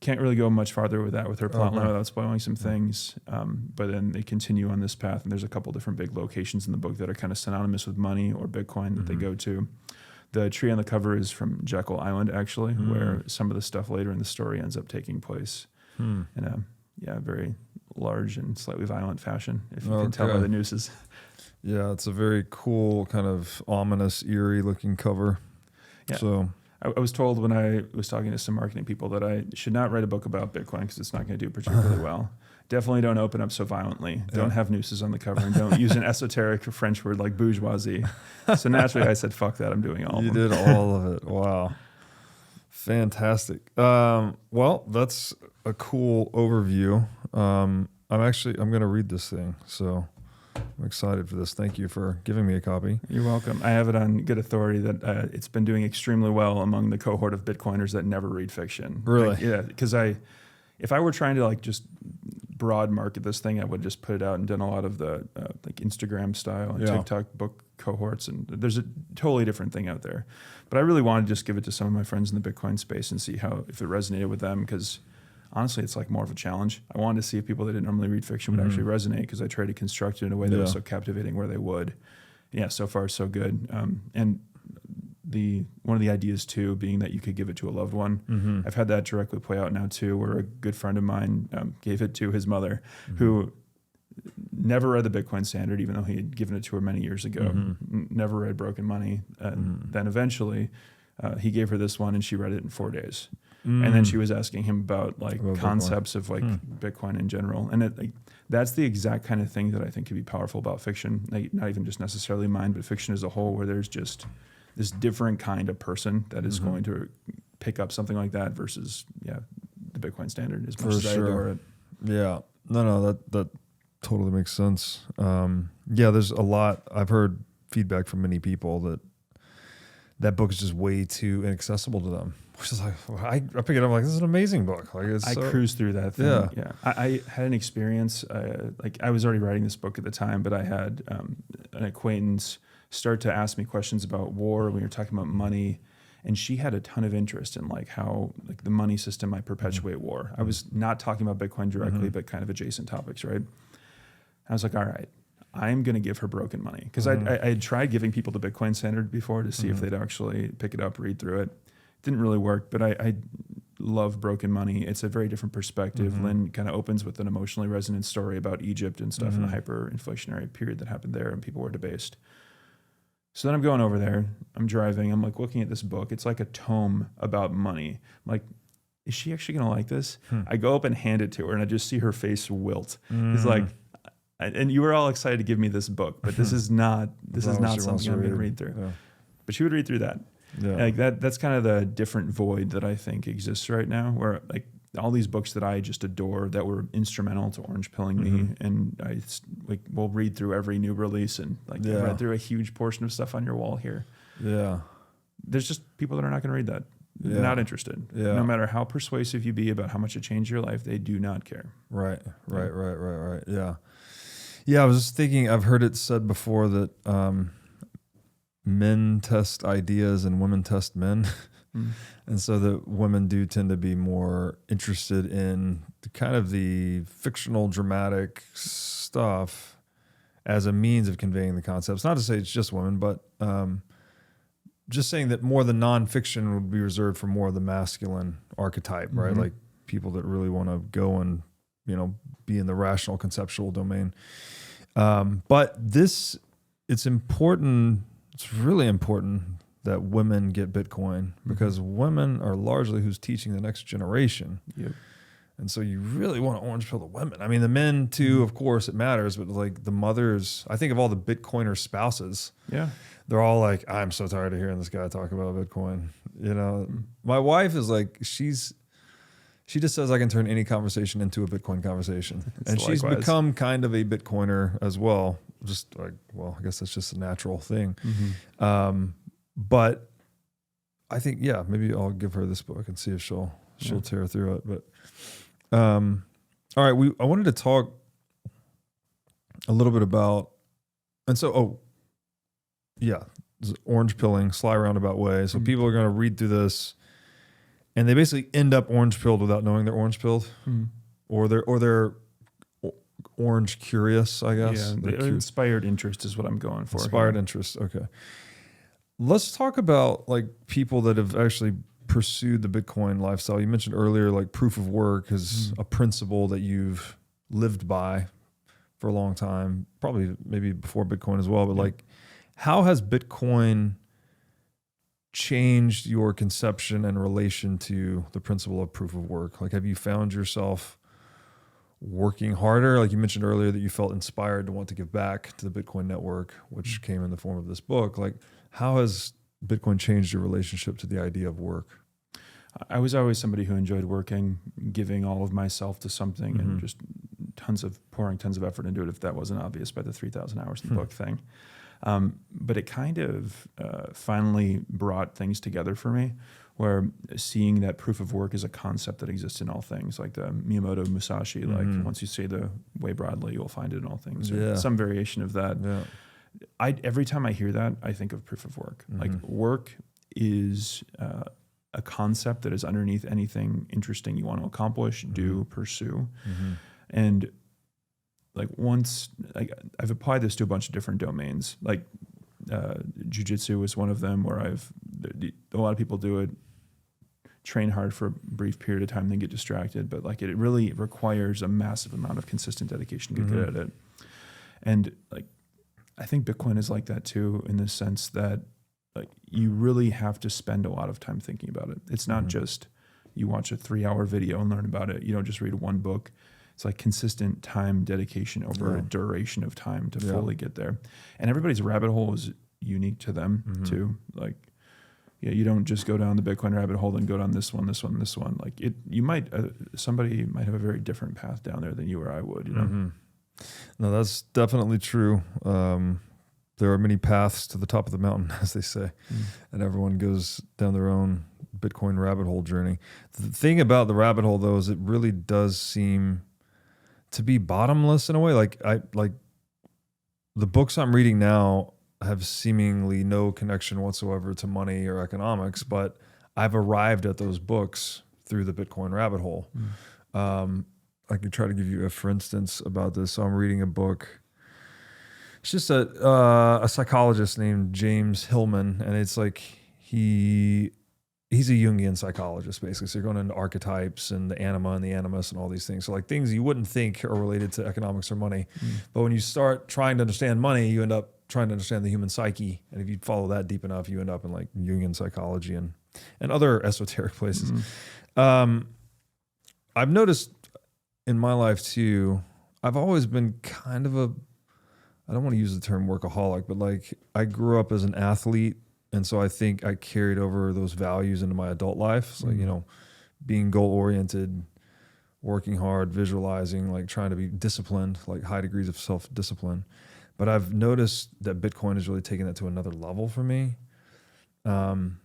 Can't really go much farther with that with her plotline without spoiling some things. But then they continue on this path, and there's a couple different big locations in the book that are kind of synonymous with money or Bitcoin that they go to. The tree on the cover is from Jekyll Island, actually, where some of the stuff later in the story ends up taking place in a very large and slightly violent fashion, if you can tell by the nooses. Yeah, it's a very cool, kind of ominous, eerie looking cover. Yeah. So I was told when I was talking to some marketing people that I should not write a book about Bitcoin because it's not going to do particularly well. Definitely don't open up so violently. Don't have nooses on the cover, and don't use an esoteric French word like bourgeoisie. So naturally I said, fuck that, I'm doing all of them. You did all of it. Wow. Fantastic. Well, that's a cool overview. I'm going to read this thing. So I'm excited for this. Thank you for giving me a copy. You're welcome. I have it on good authority that it's been doing extremely well among the cohort of Bitcoiners that never read fiction. Really? Because if I were trying to just broad market this thing, I would just put it out and done a lot of the Instagram style and TikTok book cohorts, and there's a totally different thing out there. But I really wanted to just give it to some of my friends in the Bitcoin space and see if it resonated with them, because honestly, it's more of a challenge. I wanted to see if people that didn't normally read fiction would actually resonate, because I tried to construct it in a way that was so captivating where they would. Yeah, so far so good. And one of the ideas too being that you could give it to a loved one. I've had that directly play out now too, where a good friend of mine gave it to his mother, who never read the Bitcoin Standard, even though he had given it to her many years ago. Never read Broken Money. And then eventually he gave her this one, and she read it in 4 days. And then she was asking him about concepts of Bitcoin in general. And that's the exact kind of thing that I think could be powerful about fiction. Not even just necessarily mine, but fiction as a whole, where there's just this different kind of person that is going to pick up something like that versus the Bitcoin Standard, as much as I adore it. Yeah. No, that totally makes sense. There's a lot. I've heard feedback from many people that book is just way too inaccessible to them. Which is I pick it up this is an amazing book. I cruised through that thing. Yeah. I had an experience. I was already writing this book at the time, but I had an acquaintance start to ask me questions about war when you're talking about money, and she had a ton of interest in how the money system might perpetuate war. I was not talking about Bitcoin directly, but kind of adjacent topics, right? I was like, all right, I'm going to give her Broken Money, because I had tried giving people the Bitcoin Standard before to see if they'd actually pick it up, read through it. Didn't really work, but I love Broken Money. It's a very different perspective. Lynn kind of opens with an emotionally resonant story about Egypt and stuff in the hyperinflationary period that happened there, and people were debased. So then I'm going over there, I'm driving, I'm looking at this book. It's like a tome about money. I'm like, is she actually going to like this? I go up and hand it to her, and I just see her face wilt. It's like, and you were all excited to give me this book, but this is not something I'm going to read through. Yeah. But she would read through that. Yeah. That's kind of the different void that I think exists right now, where all these books that I just adore that were instrumental to orange pilling me, and I will read through every new release, and I've read through a huge portion of stuff on your wall here. Yeah. There's just people that are not going to read that. They're not interested. Yeah. No matter how persuasive you be about how much it changed your life, they do not care. Right. Yeah. Yeah, I was just thinking, I've heard it said before that men test ideas and women test men. And so the women do tend to be more interested in kind of the fictional, dramatic stuff as a means of conveying the concepts. Not to say it's just women, but just saying that more of the nonfiction would be reserved for more of the masculine archetype, right? Like people that really want to go and, be in the rational conceptual domain. But it's important, it's really important that women get Bitcoin because women are largely who's teaching the next generation. Yep. And so you really want to orange pill the women. I mean, the men too, of course it matters, but like the mothers, I think of all the Bitcoiner spouses. Yeah. They're all like, I'm so tired of hearing this guy talk about Bitcoin. My wife is like, she just says I can turn any conversation into a Bitcoin conversation. And she's become kind of a Bitcoiner as well. Just like, well, I guess that's just a natural thing. But I think, yeah, maybe I'll give her this book and see if she'll tear through it. But all right, I wanted to talk a little bit about, and so orange pilling, sly roundabout way. So people are going to read through this, and they basically end up orange pilled without knowing they're orange pilled, or they're orange curious, I guess. Yeah, inspired interest is what I'm going for. Inspired interest. Okay. Let's talk about like people that have actually pursued the Bitcoin lifestyle. You mentioned earlier, like proof of work is a principle that you've lived by for a long time, probably maybe before Bitcoin as well. But like, how has Bitcoin changed your conception and relation to the principle of proof of work? Like, have you found yourself working harder? Like you mentioned earlier that you felt inspired to want to give back to the Bitcoin network, which came in the form of this book. Like, how has Bitcoin changed your relationship to the idea of work? I was always somebody who enjoyed working, giving all of myself to something and just pouring tons of effort into it, if that wasn't obvious by the 3,000 hours in the book thing. But it kind of finally brought things together for me, where seeing that proof of work is a concept that exists in all things, like the Miyamoto Musashi, like once you say the way broadly, you'll find it in all things, or some variation of that. Yeah. Every time I hear that, I think of proof of work. Like work is a concept that is underneath anything interesting you want to accomplish, do, pursue. And like I've applied this to a bunch of different domains. Like jiu-jitsu is one of them where a lot of people do it, train hard for a brief period of time, then get distracted. But like it really requires a massive amount of consistent dedication to get good at it. And like, I think Bitcoin is like that too, in the sense that like you really have to spend a lot of time thinking about it. It's not just you watch a 3-hour video and learn about it. You don't just read one book. It's like consistent time dedication over a duration of time to fully get there. And everybody's rabbit hole is unique to them too. Like, you don't just go down the Bitcoin rabbit hole and go down this one. Like somebody might have a very different path down there than you or I would, No, that's definitely true. There are many paths to the top of the mountain, as they say, and everyone goes down their own Bitcoin rabbit hole journey. The thing about the rabbit hole, though, is it really does seem to be bottomless in a way. Like the books I'm reading now have seemingly no connection whatsoever to money or economics, but I've arrived at those books through the Bitcoin rabbit hole. I could try to give you for instance about this. So I'm reading a book. It's just a psychologist named James Hillman, and it's like he's a Jungian psychologist, basically. So you're going into archetypes and the anima and the animus and all these things. So like things you wouldn't think are related to economics or money. But when you start trying to understand money, you end up trying to understand the human psyche. And if you follow that deep enough, you end up in like Jungian psychology and other esoteric places. I've noticed in my life too, I've always been kind of I don't want to use the term workaholic, but like I grew up as an athlete. And so I think I carried over those values into my adult life. So, being goal-oriented, working hard, visualizing, like trying to be disciplined, like high degrees of self-discipline. But I've noticed that Bitcoin has really taken that to another level for me. Again,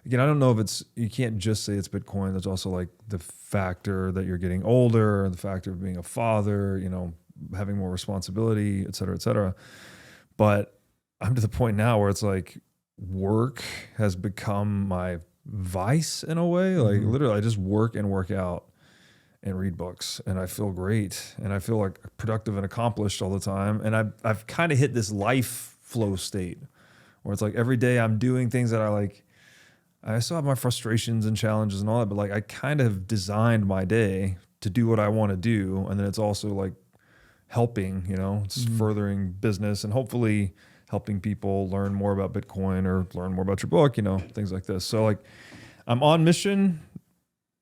I don't know if you can't just say it's Bitcoin. There's also like the factor that you're getting older, the factor of being a father, having more responsibility, et cetera, et cetera. But I'm to the point now where it's like work has become my vice in a way. Like literally I just work and work out and read books, and I feel great, and I feel like productive and accomplished all the time. And I've kind of hit this life flow state where it's like every day I'm doing things that I like. I still have my frustrations and challenges and all that, but like I kind of designed my day to do what I want to do, and then it's also like helping, it's furthering business and hopefully helping people learn more about Bitcoin or learn more about your book, things like this. So like I'm on mission,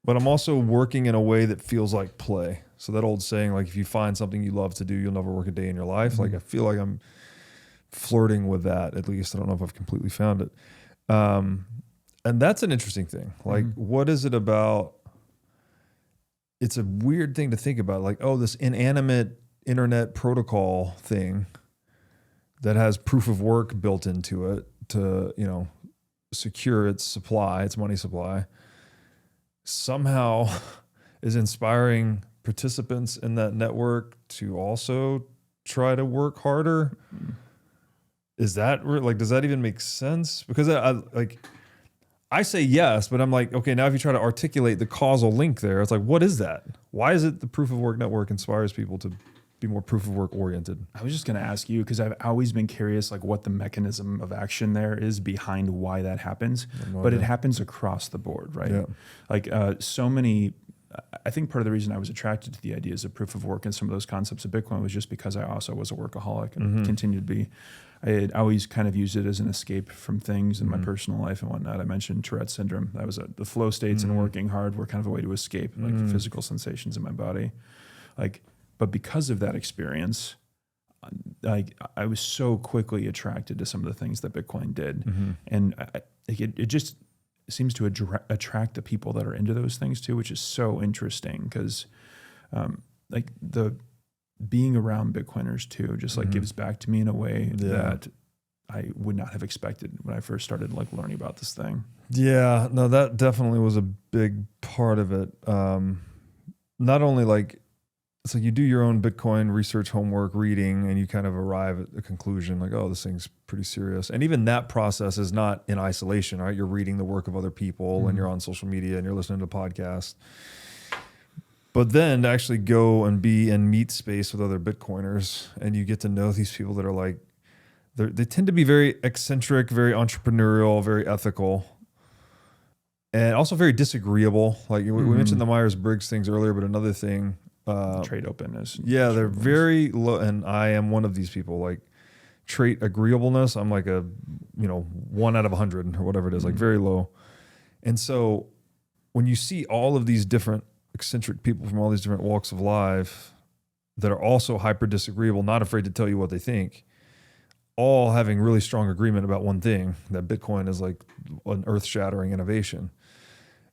but I'm also working in a way that feels like play. So that old saying, like if you find something you love to do, you'll never work a day in your life. Like I feel like I'm flirting with that, at least. I don't know if I've completely found it. And that's an interesting thing. Like what is it about? It's a weird thing to think about. Like, oh, this inanimate internet protocol thing that has proof of work built into it to, secure its supply, its money supply, somehow is inspiring participants in that network to also try to work harder. Is that like, does that even make sense? Because I say yes, but I'm like, okay, now if you try to articulate the causal link there, it's like, what is that? Why is it the proof of work network inspires people to be more proof of work oriented? I was just going to ask you, because I've always been curious, like what the mechanism of action there is behind why that happens, but it happens across the board, right? Yeah. Like so many, I think part of the reason I was attracted to the ideas of proof of work and some of those concepts of Bitcoin was just because I also was a workaholic and continue to be. I had always kind of used it as an escape from things in my personal life and whatnot. I mentioned Tourette's syndrome. That was the flow states and working hard were kind of a way to escape like physical sensations in my body. But because of that experience, I was so quickly attracted to some of the things that Bitcoin did. And it just seems to attract the people that are into those things too, which is so interesting because like the being around Bitcoiners too, just like gives back to me in a way that I would not have expected when I first started like learning about this thing. Yeah, no, that definitely was a big part of it. Not only like, it's like you do your own Bitcoin research homework reading and you kind of arrive at a conclusion like, oh, this thing's pretty serious. And even that process is not in isolation, right? You're reading the work of other people and you're on social media and you're listening to podcasts. But then to actually go and be in meet space with other Bitcoiners and you get to know these people that are like, they tend to be very eccentric, very entrepreneurial, very ethical, and also very disagreeable. Like we mentioned the Myers-Briggs things earlier, but another thing, trade openness. Yeah, they're very low, and I am one of these people. Like trait agreeableness, I'm like a 1 out of 100 or whatever it is, like very low. And so when you see all of these different eccentric people from all these different walks of life that are also hyper disagreeable, not afraid to tell you what they think, all having really strong agreement about one thing, that Bitcoin is like an earth-shattering innovation.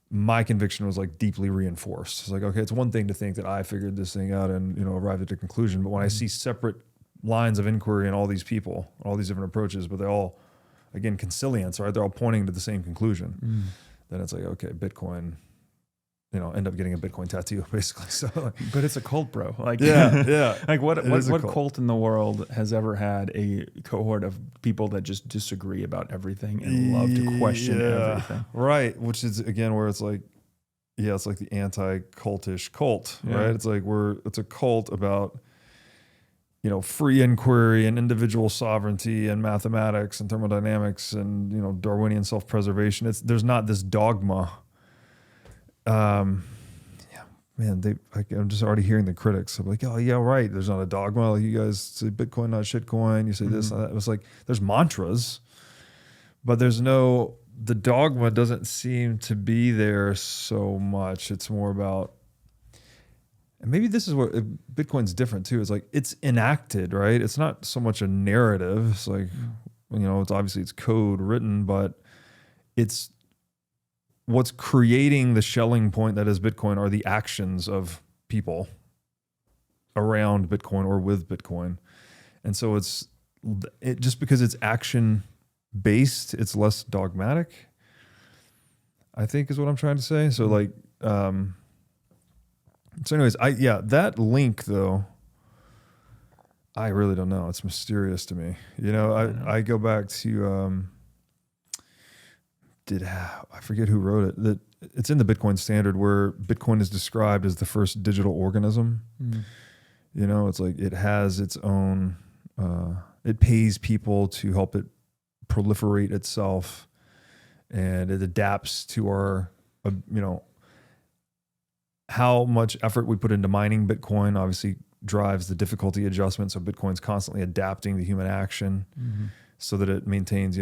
My conviction was like deeply reinforced. It's like, okay, it's one thing to think that I figured this thing out and, arrived at a conclusion. But when I see separate lines of inquiry in all these people, all these different approaches, but they all, again, consilience, right? They're all pointing to the same conclusion. Then it's like, okay, Bitcoin, end up getting a Bitcoin tattoo basically. So, but it's a cult, bro. Like, yeah. Like what cult in the world has ever had a cohort of people that just disagree about everything and love to question everything? Right. Which is again where it's like, it's like the anti-cultish cult, right? It's like it's a cult about, free inquiry and individual sovereignty and mathematics and thermodynamics and, Darwinian self-preservation. There's not this dogma. I'm just already hearing the critics. I'm like, oh yeah, right. There's not a dogma. Like you guys say Bitcoin, not shitcoin. You say this, and that. It was like, there's mantras, but the dogma doesn't seem to be there so much. It's more about, and maybe this is where Bitcoin's different too. It's like, it's enacted, right? It's not so much a narrative. It's like, it's obviously it's code written, but it's, what's creating the Schelling point that is Bitcoin are the actions of people around Bitcoin or with Bitcoin. And so it just because it's action based, it's less dogmatic, I think is what I'm trying to say. So like, so anyways, that link though, I really don't know. It's mysterious to me. You know, I go back to I forget who wrote it. That it's in the Bitcoin Standard where Bitcoin is described as the first digital organism. You know, it's like it has its own. It pays people to help it proliferate itself, and it adapts to our, how much effort we put into mining Bitcoin. Obviously, drives the difficulty adjustment. So Bitcoin's constantly adapting to human action so that it maintains,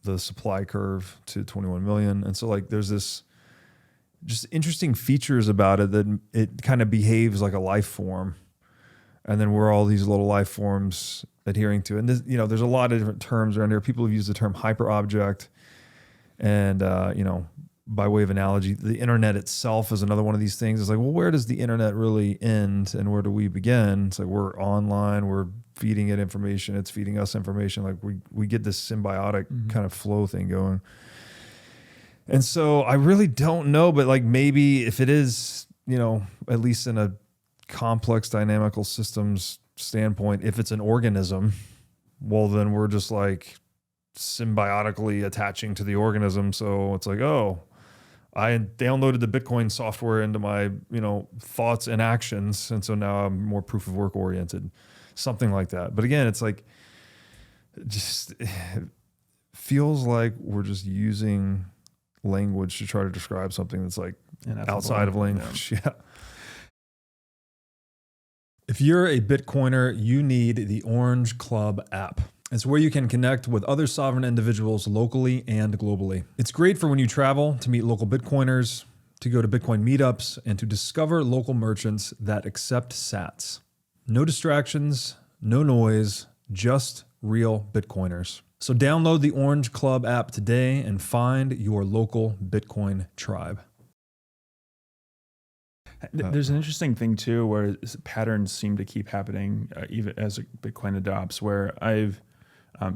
the supply curve to 21 million. And so like there's this just interesting features about it that it kind of behaves like a life form. And then we're all these little life forms adhering to it. And this, there's a lot of different terms around here. People have used the term hyperobject. And, by way of analogy, the internet itself is another one of these things. It's like, well, where does the internet really end and where do we begin? It's like we're online, we're feeding it information, it's feeding us information. Like we get this symbiotic kind of flow thing going. And so I really don't know, but like maybe if it is, at least in a complex dynamical systems standpoint, if it's an organism, well, then we're just like symbiotically attaching to the organism. So it's like, oh, I downloaded the Bitcoin software into my, thoughts and actions. And so now I'm more proof of work oriented, something like that. But again, it's like, it feels like we're just using language to try to describe something that's like outside of language. Yeah. If you're a Bitcoiner, you need the Orange Club app. It's where you can connect with other sovereign individuals locally and globally. It's great for when you travel, to meet local Bitcoiners, to go to Bitcoin meetups, and to discover local merchants that accept sats. No distractions, no noise, just real Bitcoiners. So download the Orange Club app today and find your local Bitcoin tribe. There's an interesting thing too, where patterns seem to keep happening even as Bitcoin adopts, where I've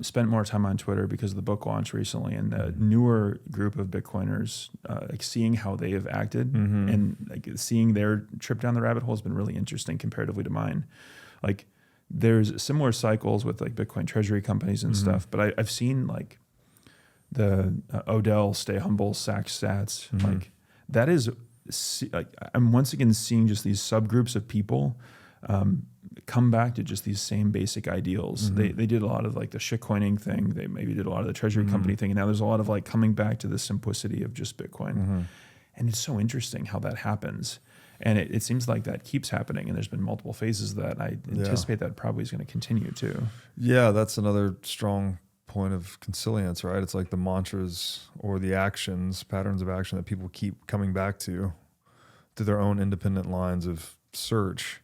spent more time on Twitter because of the book launch recently, and the newer group of Bitcoiners, like seeing how they have acted and like seeing their trip down the rabbit hole has been really interesting comparatively to mine. Like there's similar cycles with like Bitcoin treasury companies and stuff, but I've seen like the Odell Stay Humble Sack Stats, like that is like I'm once again seeing just these subgroups of people come back to just these same basic ideals. They did a lot of like the shitcoining thing. They maybe did a lot of the treasury company thing. And now there's a lot of like coming back to the simplicity of just Bitcoin. And it's so interesting how that happens. And it seems like that keeps happening. And there's been multiple phases of that. I anticipate that probably is going to continue too. Yeah, that's another strong point of consilience, right? It's like the mantras or the actions, patterns of action that people keep coming back to their own independent lines of search.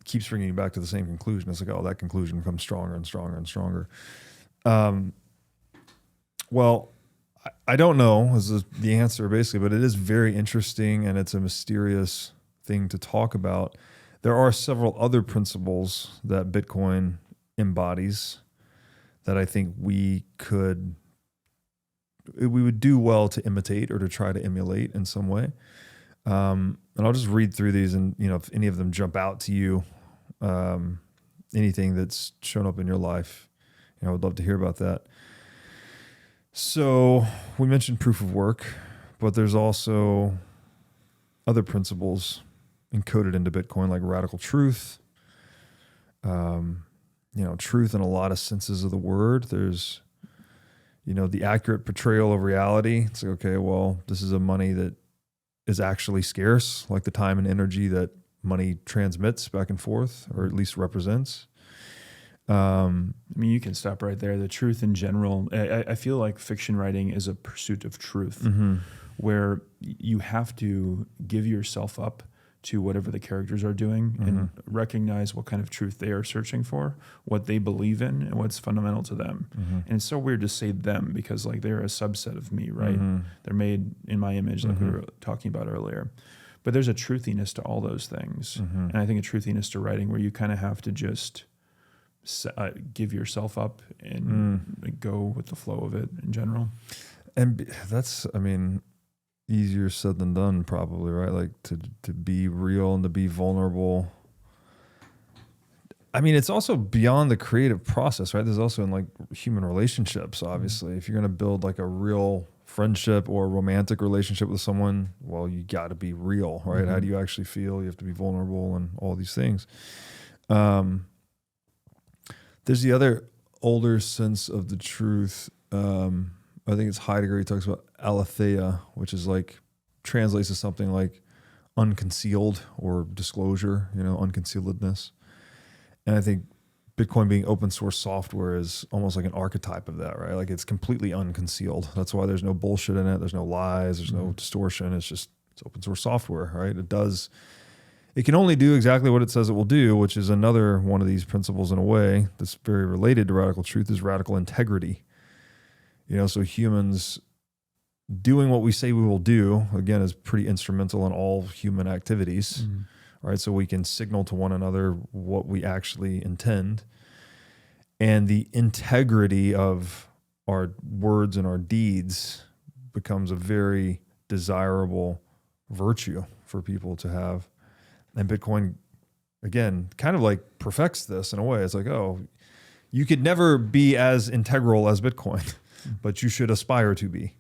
Keeps bringing you back to the same conclusion. It's like, oh, that conclusion becomes stronger and stronger and stronger. Well, I don't know is the answer basically, but it is very interesting and it's a mysterious thing to talk about. There are several other principles that Bitcoin embodies that I think we would do well to imitate or to try to emulate in some way. And I'll just read through these and, if any of them jump out to you, anything that's shown up in your life, I would love to hear about that. So we mentioned proof of work, but there's also other principles encoded into Bitcoin, like radical truth, truth in a lot of senses of the word. There's, the accurate portrayal of reality. It's like, okay, well, this is a money that is actually scarce, like the time and energy that money transmits back and forth, or at least represents. I mean, you can stop right there. The truth in general, I feel like fiction writing is a pursuit of truth, where you have to give yourself up to whatever the characters are doing and recognize what kind of truth they are searching for, what they believe in, and what's fundamental to them. And it's so weird to say them because like they're a subset of me, right? They're made in my image, like we were talking about earlier. But there's a truthiness to all those things. And I think a truthiness to writing where you kind of have to just give yourself up and go with the flow of it in general. And that's, easier said than done probably, right? Like to be real and to be vulnerable I mean, it's also beyond the creative process, right? There's also in like human relationships, obviously. If you're going to build like a real friendship or romantic relationship with someone, well, you got to be real, right? How do you actually feel? You have to be vulnerable and all these things. There's the other older sense of the truth. I think it's Heidegger. He talks about aletheia, which is like, translates to something like unconcealed or disclosure, unconcealedness. And I think Bitcoin being open source software is almost like an archetype of that, right? Like it's completely unconcealed. That's why there's no bullshit in it. There's no lies. There's no distortion. It's open source software, right? It can only do exactly what it says it will do, which is another one of these principles in a way that's very related to radical truth, is radical integrity. So humans doing what we say we will do, again, is pretty instrumental in all human activities. Right, so we can signal to one another what we actually intend. And the integrity of our words and our deeds becomes a very desirable virtue for people to have. And Bitcoin, again, kind of like perfects this in a way. It's like, oh, you could never be as integral as Bitcoin, but you should aspire to be.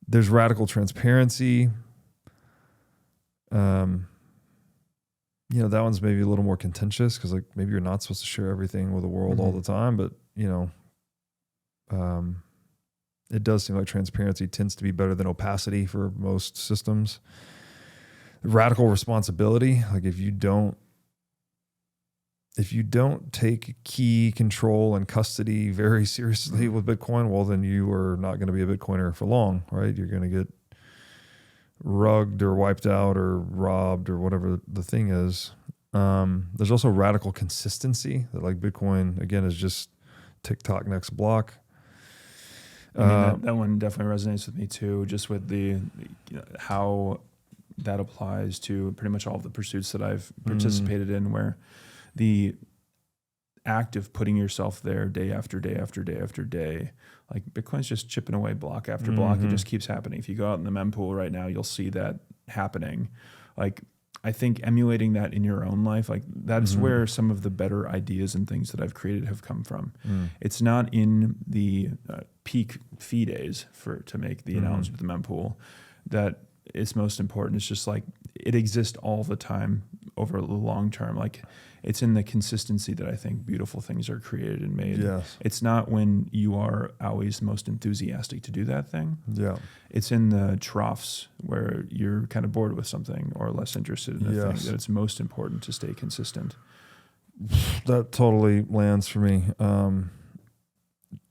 There's radical transparency. That one's maybe a little more contentious because like maybe you're not supposed to share everything with the world all the time, but it does seem like transparency tends to be better than opacity for most systems. Radical responsibility, like if you don't take key control and custody very seriously with Bitcoin, well, then you are not going to be a Bitcoiner for long, right? You're going to get rugged or wiped out or robbed or whatever the thing is. There's also radical consistency that like Bitcoin, again, is just TikTok next block. I mean, that one definitely resonates with me too, just with the how that applies to pretty much all of the pursuits that I've participated in, where the act of putting yourself there day after day after day after day, like Bitcoin's just chipping away block after block. It just keeps happening. If you go out in the mempool right now, you'll see that happening. Like, I think emulating that in your own life, like that's where some of the better ideas and things that I've created have come from. It's not in the peak fee days to make the analogy with the mempool that it's most important. It's just like it exists all the time over the long term. Like it's in the consistency that I think beautiful things are created and made. Yes. It's not when you are always most enthusiastic to do that thing. Yeah. It's in the troughs where you're kind of bored with something or less interested in a thing that it's most important to stay consistent. That totally lands for me.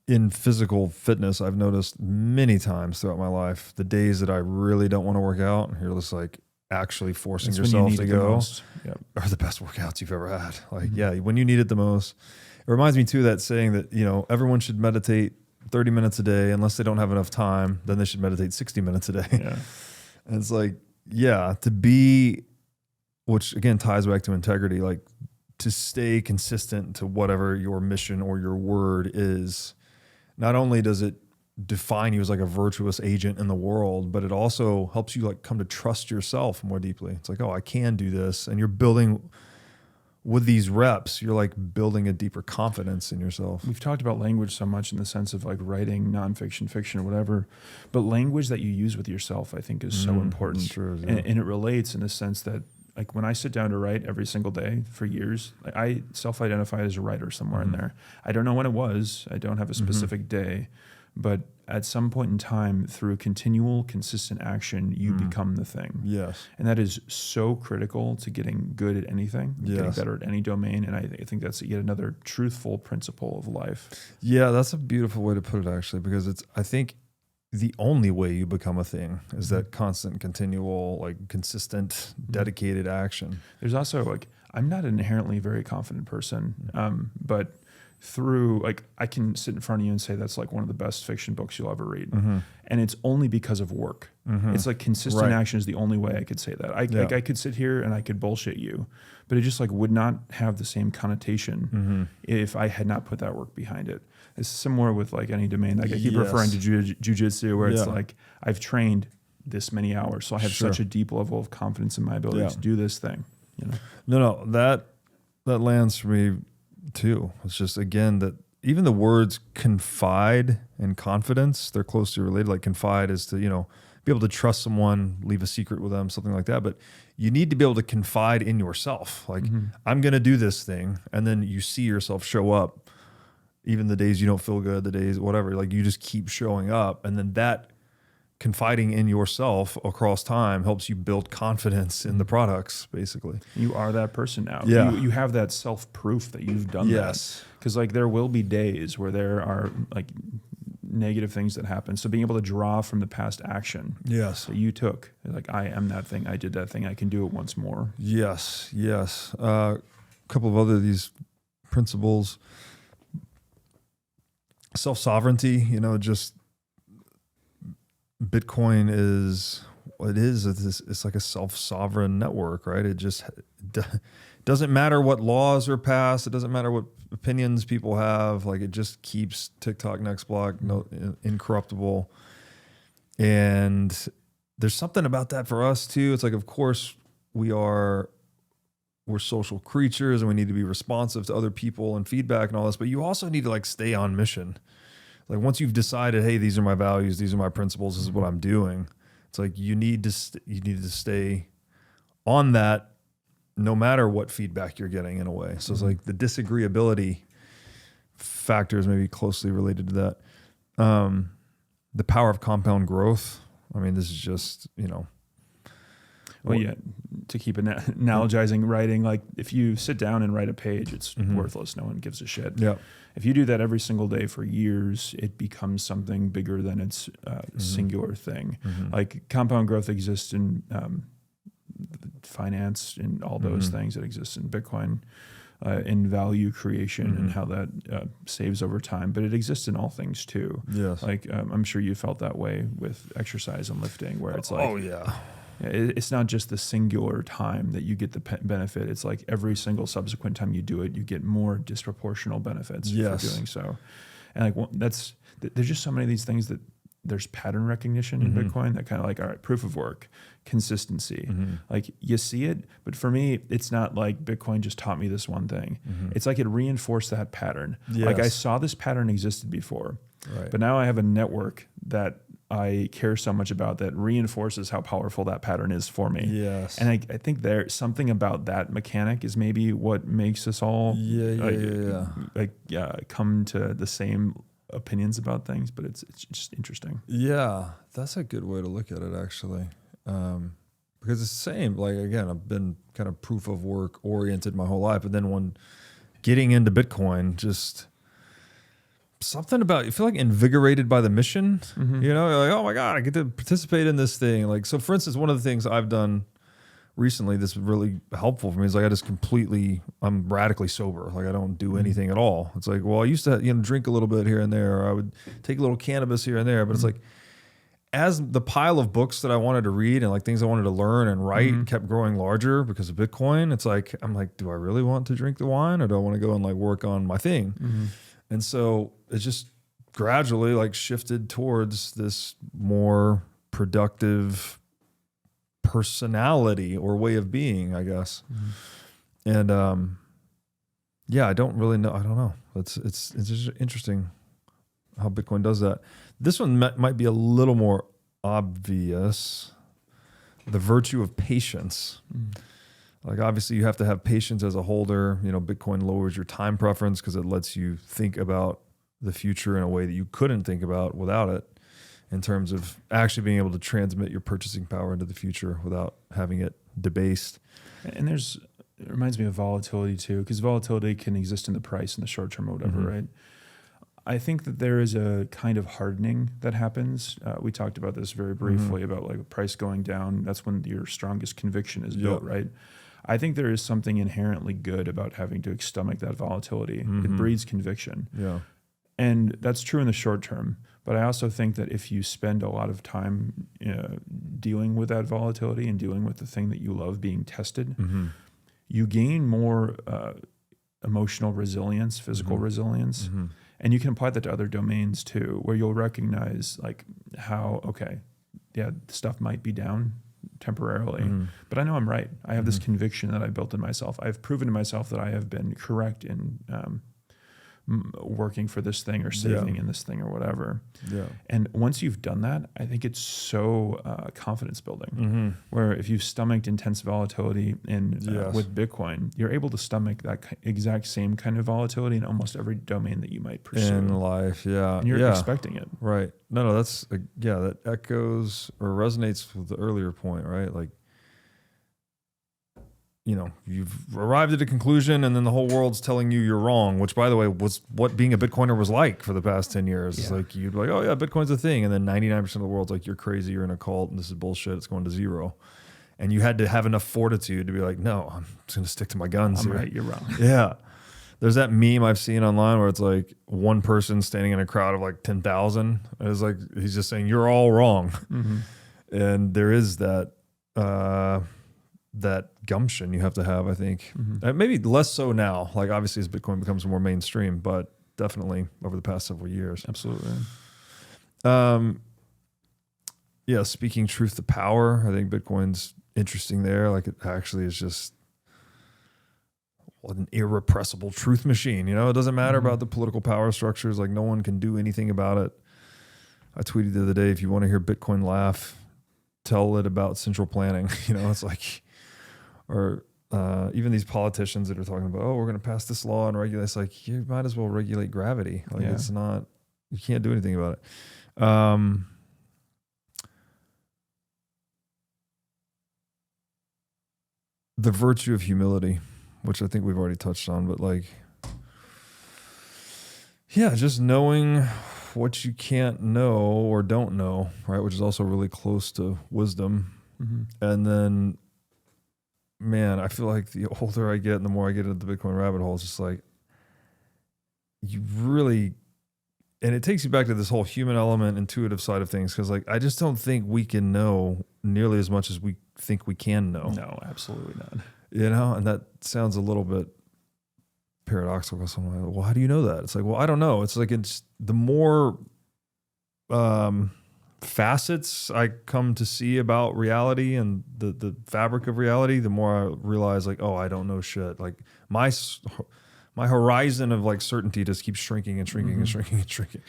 In physical fitness, I've noticed many times throughout my life, the days that I really don't want to work out, and you're just like actually forcing yourself to go, are the best workouts you've ever had. Like, when you need it the most. It reminds me too of that saying that, everyone should meditate 30 minutes a day. Unless they don't have enough time, then they should meditate 60 minutes a day. Yeah. And it's like, to be, which again ties back to integrity, like to stay consistent to whatever your mission or your word is. Not only does it define you as like a virtuous agent in the world, but it also helps you like come to trust yourself more deeply. It's like, oh, I can do this. And you're building with these reps, you're like building a deeper confidence in yourself. We've talked about language so much in the sense of like writing nonfiction, fiction, or whatever, but language that you use with yourself, I think, is so important. True, and it relates in the sense that like when I sit down to write every single day for years, like I self-identify as a writer somewhere in there. I don't know when it was. I don't have a specific day, but at some point in time, through continual, consistent action, you become the thing. Yes. And that is so critical to getting good at anything, getting better at any domain. And I think that's yet another truthful principle of life. Yeah, that's a beautiful way to put it, actually, because I think the only way you become a thing is that constant, continual, like consistent, dedicated action. There's also like, I'm not an inherently very confident person, but through like, I can sit in front of you and say that's like one of the best fiction books you'll ever read. And it's only because of work. It's like consistent action is the only way I could say that. Like I could sit here and I could bullshit you, but it just like would not have the same connotation if I had not put that work behind it. It's similar with like any domain. Like I keep referring to jujitsu, where it's like I've trained this many hours, so I have such a deep level of confidence in my ability to do this thing. You know? No, that lands for me too. It's just, again, that even the words confide and confidence, they're closely related. Like confide is to, be able to trust someone, leave a secret with them, something like that. But you need to be able to confide in yourself. Like, I'm going to do this thing. And then you see yourself show up, even the days you don't feel good, the days, whatever, like you just keep showing up. And then that confiding in yourself across time helps you build confidence in the products, basically. You are that person now. Yeah. You have that self-proof that you've done Yes. that. Because like there will be days where there are like negative things that happen. So being able to draw from the past action Yes. that you took, like I am that thing, I did that thing, I can do it once more. Yes. A couple of other these principles. Self-sovereignty, just Bitcoin it's like a self-sovereign network, right? It just doesn't matter what laws are passed. It doesn't matter what opinions people have. Like it just keeps TikTok next block incorruptible. And there's something about that for us too. It's like, of course we're social creatures and we need to be responsive to other people and feedback and all this, but you also need to like stay on mission. Like once you've decided, hey, these are my values, these are my principles, this is what I'm doing. It's like you need to stay on that no matter what feedback you're getting in a way. So it's like the disagreeability factors may be closely related to that. The power of compound growth. I mean, this is just, Well, yeah, to keep analogizing writing, like if you sit down and write a page, it's worthless. No one gives a shit. Yeah. If you do that every single day for years, it becomes something bigger than its singular thing. Like compound growth exists in finance and all those things that exist in Bitcoin, in value creation and how that saves over time. But it exists in all things too. Yes. Like I'm sure you felt that way with exercise and lifting, where it's like, oh yeah. It's not just the singular time that you get the benefit. It's like every single subsequent time you do it, you get more disproportional benefits for doing so. And like there's just so many of these things that there's pattern recognition in Bitcoin that kind of like, all right, proof of work, consistency. Like you see it, but for me, it's not like Bitcoin just taught me this one thing. It's like it reinforced that pattern. Yes. Like I saw this pattern existed before, Right. but now I have a network that I care so much about that reinforces how powerful that pattern is for me. Yes. And I think there's something about that mechanic is maybe what makes us all come to the same opinions about things, but it's just interesting. Yeah, that's a good way to look at it, actually. Because it's the same. Like, again, I've been kind of proof of work oriented my whole life. But then when getting into Bitcoin, just something about, you feel like invigorated by the mission. You're like, oh my God, I get to participate in this thing. Like, so for instance, one of the things I've done recently that's really helpful for me is like I'm radically sober. Like I don't do anything at all. It's like, well, I used to drink a little bit here and there, or I would take a little cannabis here and there, but it's like as the pile of books that I wanted to read and like things I wanted to learn and write kept growing larger because of Bitcoin, it's like I'm like, do I really want to drink the wine, or do I want to go and like work on my thing? And so it just gradually like shifted towards this more productive personality or way of being, I guess. And I don't really know. I don't know. It's just interesting how Bitcoin does that. This one might be a little more obvious. The virtue of patience. Like obviously you have to have patience as a holder. Bitcoin lowers your time preference because it lets you think about the future in a way that you couldn't think about without it, in terms of actually being able to transmit your purchasing power into the future without having it debased. And it reminds me of volatility too, because volatility can exist in the price in the short term or whatever, right? I think that there is a kind of hardening that happens. We talked about this very briefly about like price going down. That's when your strongest conviction is built, right? I think there is something inherently good about having to stomach that volatility. It breeds conviction. Yeah. And that's true in the short term. But I also think that if you spend a lot of time dealing with that volatility and dealing with the thing that you love being tested, you gain more emotional resilience, physical resilience. And you can apply that to other domains too, where you'll recognize like how, okay, yeah, stuff might be down temporarily, but I know I'm right. I have this conviction that I built in myself. I've proven to myself that I have been correct in working for this thing or saving in this thing or whatever. Yeah. And once you've done that, I think it's so confidence building. Where if you've stomached intense volatility with Bitcoin, you're able to stomach that exact same kind of volatility in almost every domain that you might pursue in life. Yeah, and you're expecting it. Right. No, that's that echoes or resonates with the earlier point, right? Like, you've arrived at a conclusion and then the whole world's telling you you're wrong, which, by the way, was what being a Bitcoiner was like for the past 10 years. It's like, you'd be like, oh yeah, Bitcoin's a thing. And then 99% of the world's like, you're crazy, you're in a cult, and this is bullshit, it's going to zero. And you had to have enough fortitude to be like, no, I'm just going to stick to my guns I'm here. right, you're wrong. Yeah. There's that meme I've seen online where it's like one person standing in a crowd of like 10,000. And it's like, he's just saying, you're all wrong. And there is that, that gumption you have to have, I think. Maybe less so now, like obviously as Bitcoin becomes more mainstream, but definitely over the past several years. Absolutely. Yeah, speaking truth to power, I think Bitcoin's interesting there. Like, it actually is just an irrepressible truth machine. It doesn't matter about the political power structures. Like, no one can do anything about it. I tweeted the other day, if you want to hear Bitcoin laugh, tell it about central planning. It's like, or even these politicians that are talking about, oh, we're going to pass this law and regulate. It's like, you might as well regulate gravity. Like, it's not, you can't do anything about it. The virtue of humility, which I think we've already touched on, but like, just knowing what you can't know or don't know, right? Which is also really close to wisdom. And then, man, I feel like the older I get and the more I get into the Bitcoin rabbit hole, it's just like, you really, and it takes you back to this whole human element, intuitive side of things. Cause like, I just don't think we can know nearly as much as we think we can know. No, absolutely not. And that sounds a little bit paradoxical. So I'm like, well, how do you know that? It's like, well, I don't know. It's like, it's the more facets I come to see about reality and the fabric of reality, the more I realize like, oh, I don't know shit. Like my horizon of like certainty just keeps shrinking and shrinking and shrinking and shrinking.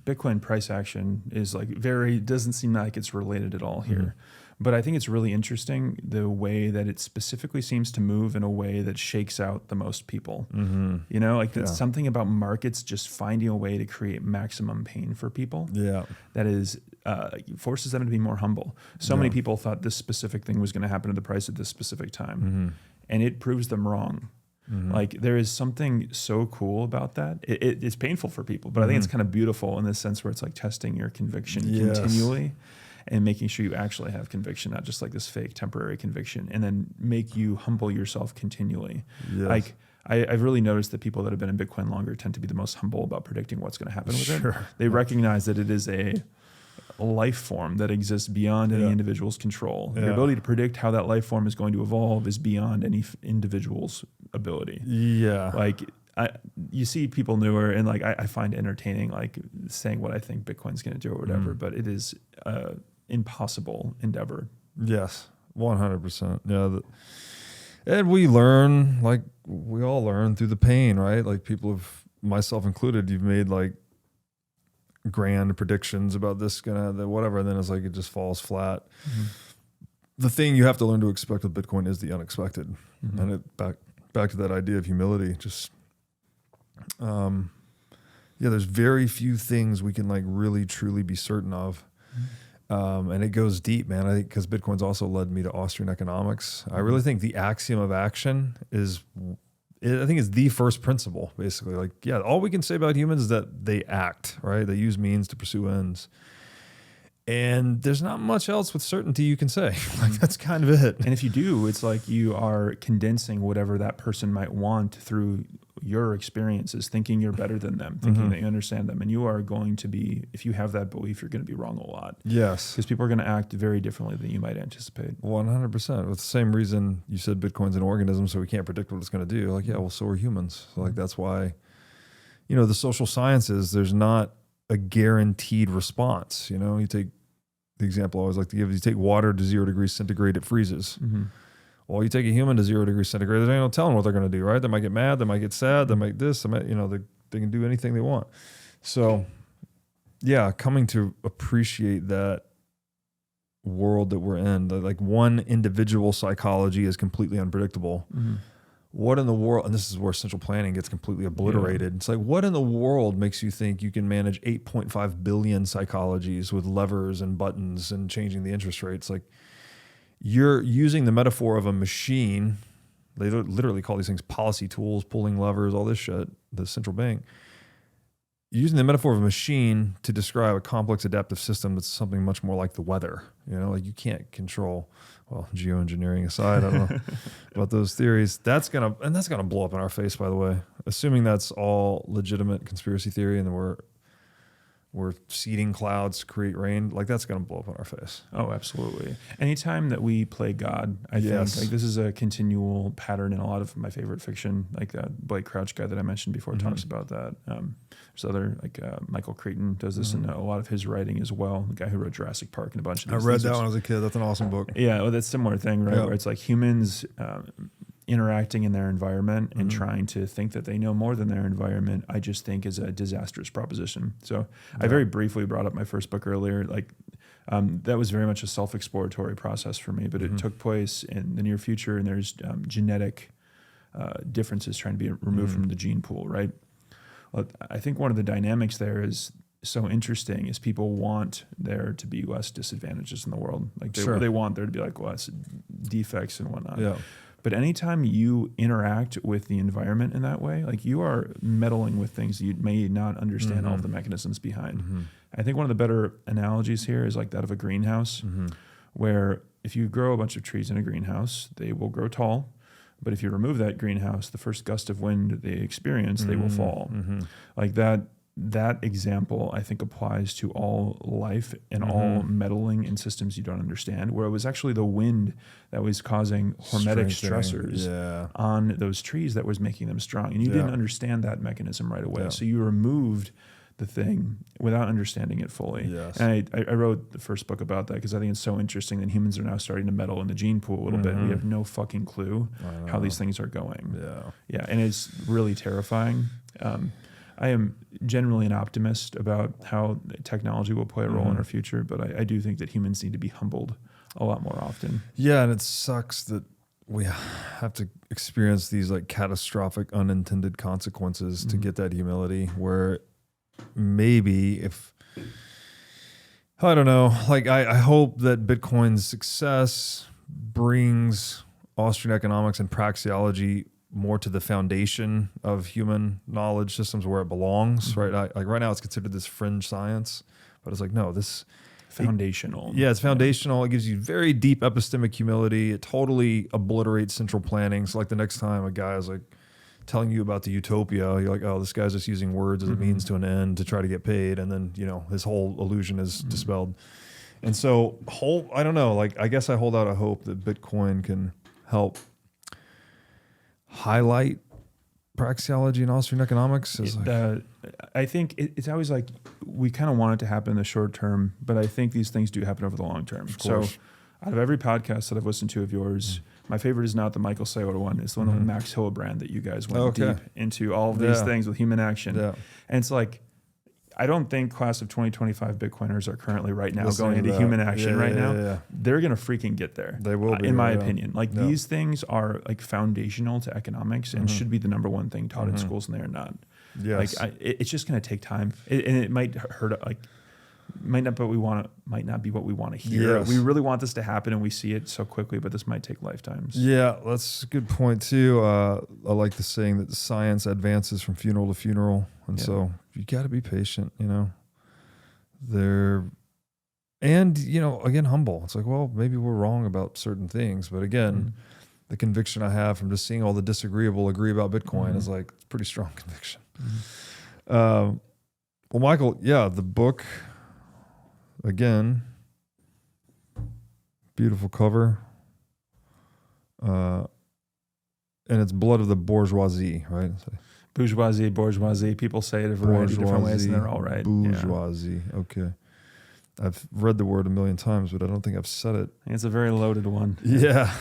Bitcoin price action is like doesn't seem like it's related at all here. But I think it's really interesting the way that it specifically seems to move in a way that shakes out the most people. That's something about markets just finding a way to create maximum pain for people. Yeah, that is forces them to be more humble. So many people thought this specific thing was going to happen to the price at this specific time, and it proves them wrong. Like there is something so cool about that. It's painful for people, but I think it's kind of beautiful in the sense where it's like testing your conviction continually. And making sure you actually have conviction, not just like this fake temporary conviction, and then make you humble yourself continually. Yes. Like I've really noticed that people that have been in Bitcoin longer tend to be the most humble about predicting what's going to happen with it. They recognize that it is a life form that exists beyond any individual's control. Your ability to predict how that life form is going to evolve is beyond any individual's ability. Yeah. Like you see people newer, and like I find entertaining like saying what I think Bitcoin's going to do or whatever, but it is impossible endeavor. Yes, 100%. Yeah, and we learn, like we all learn through the pain, right? Like people have, myself included, you've made like grand predictions about this whatever, and then it's like it just falls flat. The thing you have to learn to expect with Bitcoin is the unexpected, and it back to that idea of humility. Just there's very few things we can like really truly be certain of. And it goes deep, man. I think because Bitcoin's also led me to Austrian economics. I really think the axiom of action is the first principle, basically. Like, all we can say about humans is that they act, right? They use means to pursue ends. And there's not much else with certainty you can say. Like, that's kind of it. And if you do, it's like you are condensing whatever that person might want through your experiences, thinking you're better than them, thinking that you understand them. And you are going to be, if you have that belief, you're going to be wrong a lot. Yes. Because people are going to act very differently than you might anticipate. 100%. With the same reason you said Bitcoin's an organism, so we can't predict what it's going to do. Like, well, so are humans. So like, that's why, the social sciences, there's not a guaranteed response. You take the example I always like to give is you take water to 0 degrees centigrade, it freezes. Well, you take a human to 0 degrees centigrade, there's no telling what they're going to do, right? They might get mad, they might get sad, they might this, they might, they can do anything they want. So, yeah, coming to appreciate that world that we're in, that like one individual psychology is completely unpredictable. What in the world, and this is where central planning gets completely obliterated. It's like, what in the world makes you think you can manage 8.5 billion psychologies with levers and buttons and changing the interest rates? Like, you're using the metaphor of a machine. They literally call these things policy tools, pulling levers, all this shit, the central bank. You're using the metaphor of a machine to describe a complex adaptive system that's something much more like the weather. Like you can't control, well, geoengineering aside, I don't know about those theories. That's gonna blow up in our face, by the way. Assuming that's all legitimate conspiracy theory and then we're seeding clouds to create rain, like that's going to blow up in our face. Oh, absolutely. Anytime that we play God, I think like this is a continual pattern in a lot of my favorite fiction, like that Blake Crouch guy that I mentioned before talks about that. There's other, like Michael Crichton does this in a lot of his writing as well, the guy who wrote Jurassic Park and a bunch of these I read that when I was a kid. That's an awesome book. Yeah, well, that's a similar thing, right? Yeah. Where it's like humans interacting in their environment and trying to think that they know more than their environment, I just think is a disastrous proposition. So I very briefly brought up my first book earlier. Like that was very much a self-exploratory process for me, but it took place in the near future, and there's genetic differences trying to be removed from the gene pool, right? Well, I think one of the dynamics there is so interesting is people want there to be less disadvantages in the world. Like they want there to be like less defects and whatnot. Yeah. But anytime you interact with the environment in that way, like you are meddling with things you may not understand all of the mechanisms behind. I think one of the better analogies here is like that of a greenhouse, where if you grow a bunch of trees in a greenhouse, they will grow tall. But if you remove that greenhouse, the first gust of wind they experience, they will fall. Like that example, I think, applies to all life and all meddling in systems you don't understand, where it was actually the wind that was causing hormetic stressors on those trees that was making them strong. And you didn't understand that mechanism right away. So you removed the thing without understanding it fully. And I wrote the first book about that because I think it's so interesting that humans are now starting to meddle in the gene pool a little bit. We have no fucking clue how these things are going. Yeah, and it's really terrifying. I am generally an optimist about how technology will play a role in our future, but I do think that humans need to be humbled a lot more often. Yeah, and it sucks that we have to experience these like catastrophic unintended consequences to get that humility, where maybe if, I don't know, like I hope that Bitcoin's success brings Austrian economics and praxeology more to the foundation of human knowledge systems where it belongs, right? Like right now it's considered this fringe science, but it's like, no, this foundational. It's foundational. It gives you very deep epistemic humility. It totally obliterates central planning. So like the next time a guy is like telling you about the utopia, you're like, oh, this guy's just using words as a means to an end to try to get paid. And then, his whole illusion is dispelled. And so I don't know, like, I guess I hold out a hope that Bitcoin can help highlight praxeology and Austrian economics. I think it's always like we kind of want it to happen in the short term, but I think these things do happen over the long term. So out of every podcast that I've listened to of yours, my favorite is not the Michael Saylor one. It's the one with Max Hillebrand that you guys went deep into all of these things with human action. And it's like, I don't think class of 2025 Bitcoiners are currently right now going into human action right now. They're going to freaking get there. They will be, in my opinion. Like these things are like foundational to economics and should be the number one thing taught in schools, and they are not. Yes. Like it's just going to take time, and it might hurt. Like might not be what we want to hear. Yes. We really want this to happen, and we see it so quickly, but this might take lifetimes. Yeah, that's a good point too. I like the saying that science advances from funeral to funeral, and so you got to be patient. Again, humble. It's like, well, maybe we're wrong about certain things, but again, the conviction I have from just seeing all the disagreeable agree about Bitcoin is like, it's a pretty strong conviction. Well, Michael, the book. Again, beautiful cover. And it's Blood of the Bourgeoisie, right? Bourgeoisie. People say it a variety of different ways, and they're all right. Bourgeoisie, okay. I've read the word a million times, but I don't think I've said it. It's a very loaded one. Yeah.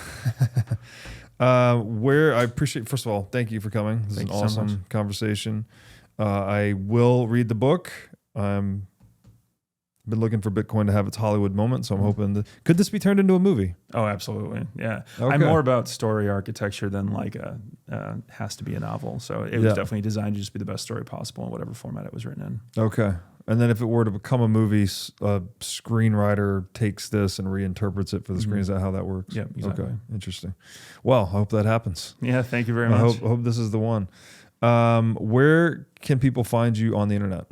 Where I appreciate, first of all, thank you for coming. This is an awesome conversation. I will read the book. Been looking for Bitcoin to have its Hollywood moment, so I'm hoping could this be turned into a movie? Oh, absolutely. Yeah. Okay. I'm more about story architecture than like has to be a novel. So it was definitely designed to just be the best story possible in whatever format it was written in. Okay. And then if it were to become a movie, a screenwriter takes this and reinterprets it for the screen. Is that how that works? Yeah, exactly. Okay. Interesting. Well, I hope that happens. Yeah, thank you very much. I hope this is the one. Where can people find you on the internet?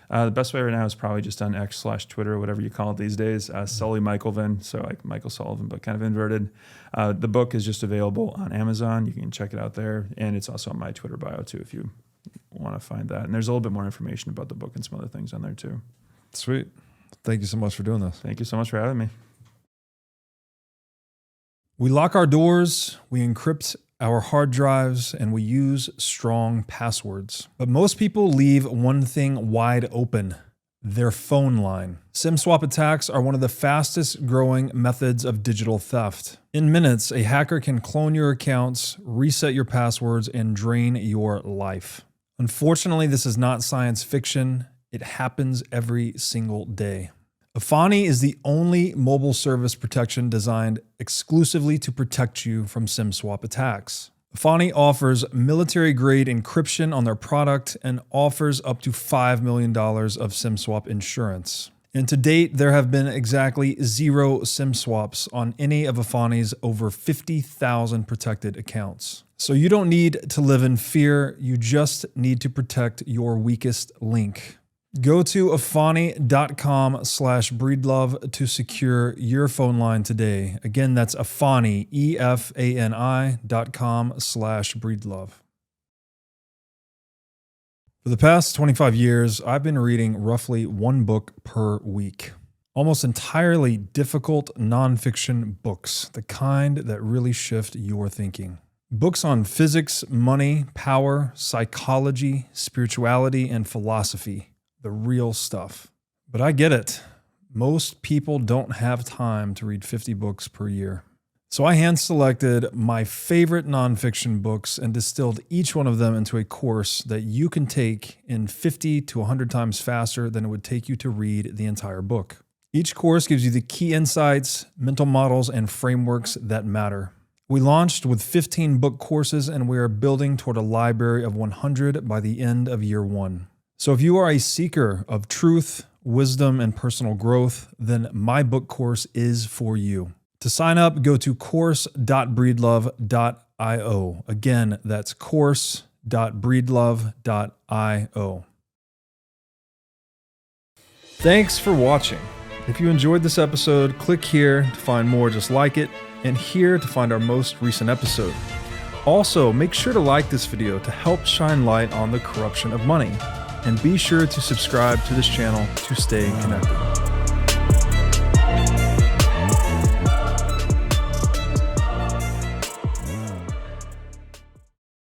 The best way right now is probably just on X/Twitter, whatever you call it these days. Sully Michaelvin, so like Michael Sullivan, but kind of inverted. The book is just available on Amazon. You can check it out there. And it's also on my Twitter bio too, if you want to find that. And there's a little bit more information about the book and some other things on there too. Sweet. Thank you so much for doing this. Thank you so much for having me. We lock our doors, we encrypt our hard drives, and we use strong passwords. But most people leave one thing wide open: their phone line. SIM swap attacks are one of the fastest growing methods of digital theft. In minutes, a hacker can clone your accounts, reset your passwords, and drain your life. Unfortunately, this is not science fiction. It happens every single day. Efani is the only mobile service protection designed exclusively to protect you from SIM swap attacks. Efani offers military-grade encryption on their product and offers up to $5 million of SIM swap insurance. And to date, there have been exactly 0 SIM swaps on any of Efani's over 50,000 protected accounts. So you don't need to live in fear, you just need to protect your weakest link. Go to efani.com/breedlove to secure your phone line today. Again, that's Efani, EFANI.com/breedlove. For the past 25 years, I've been reading roughly one book per week. Almost entirely difficult nonfiction books, the kind that really shift your thinking. Books on physics, money, power, psychology, spirituality, and philosophy. The real stuff. But I get it. Most people don't have time to read 50 books per year. So I hand-selected my favorite nonfiction books and distilled each one of them into a course that you can take in 50 to 100 times faster than it would take you to read the entire book. Each course gives you the key insights, mental models, and frameworks that matter. We launched with 15 book courses, and we are building toward a library of 100 by the end of year 1. So if you are a seeker of truth, wisdom, and personal growth, then my book course is for you. To sign up, go to course.breedlove.io. Again, that's course.breedlove.io. Thanks for watching. If you enjoyed this episode, click here to find more just like it, and here to find our most recent episode. Also, make sure to like this video to help shine light on the corruption of money. And be sure to subscribe to this channel to stay connected.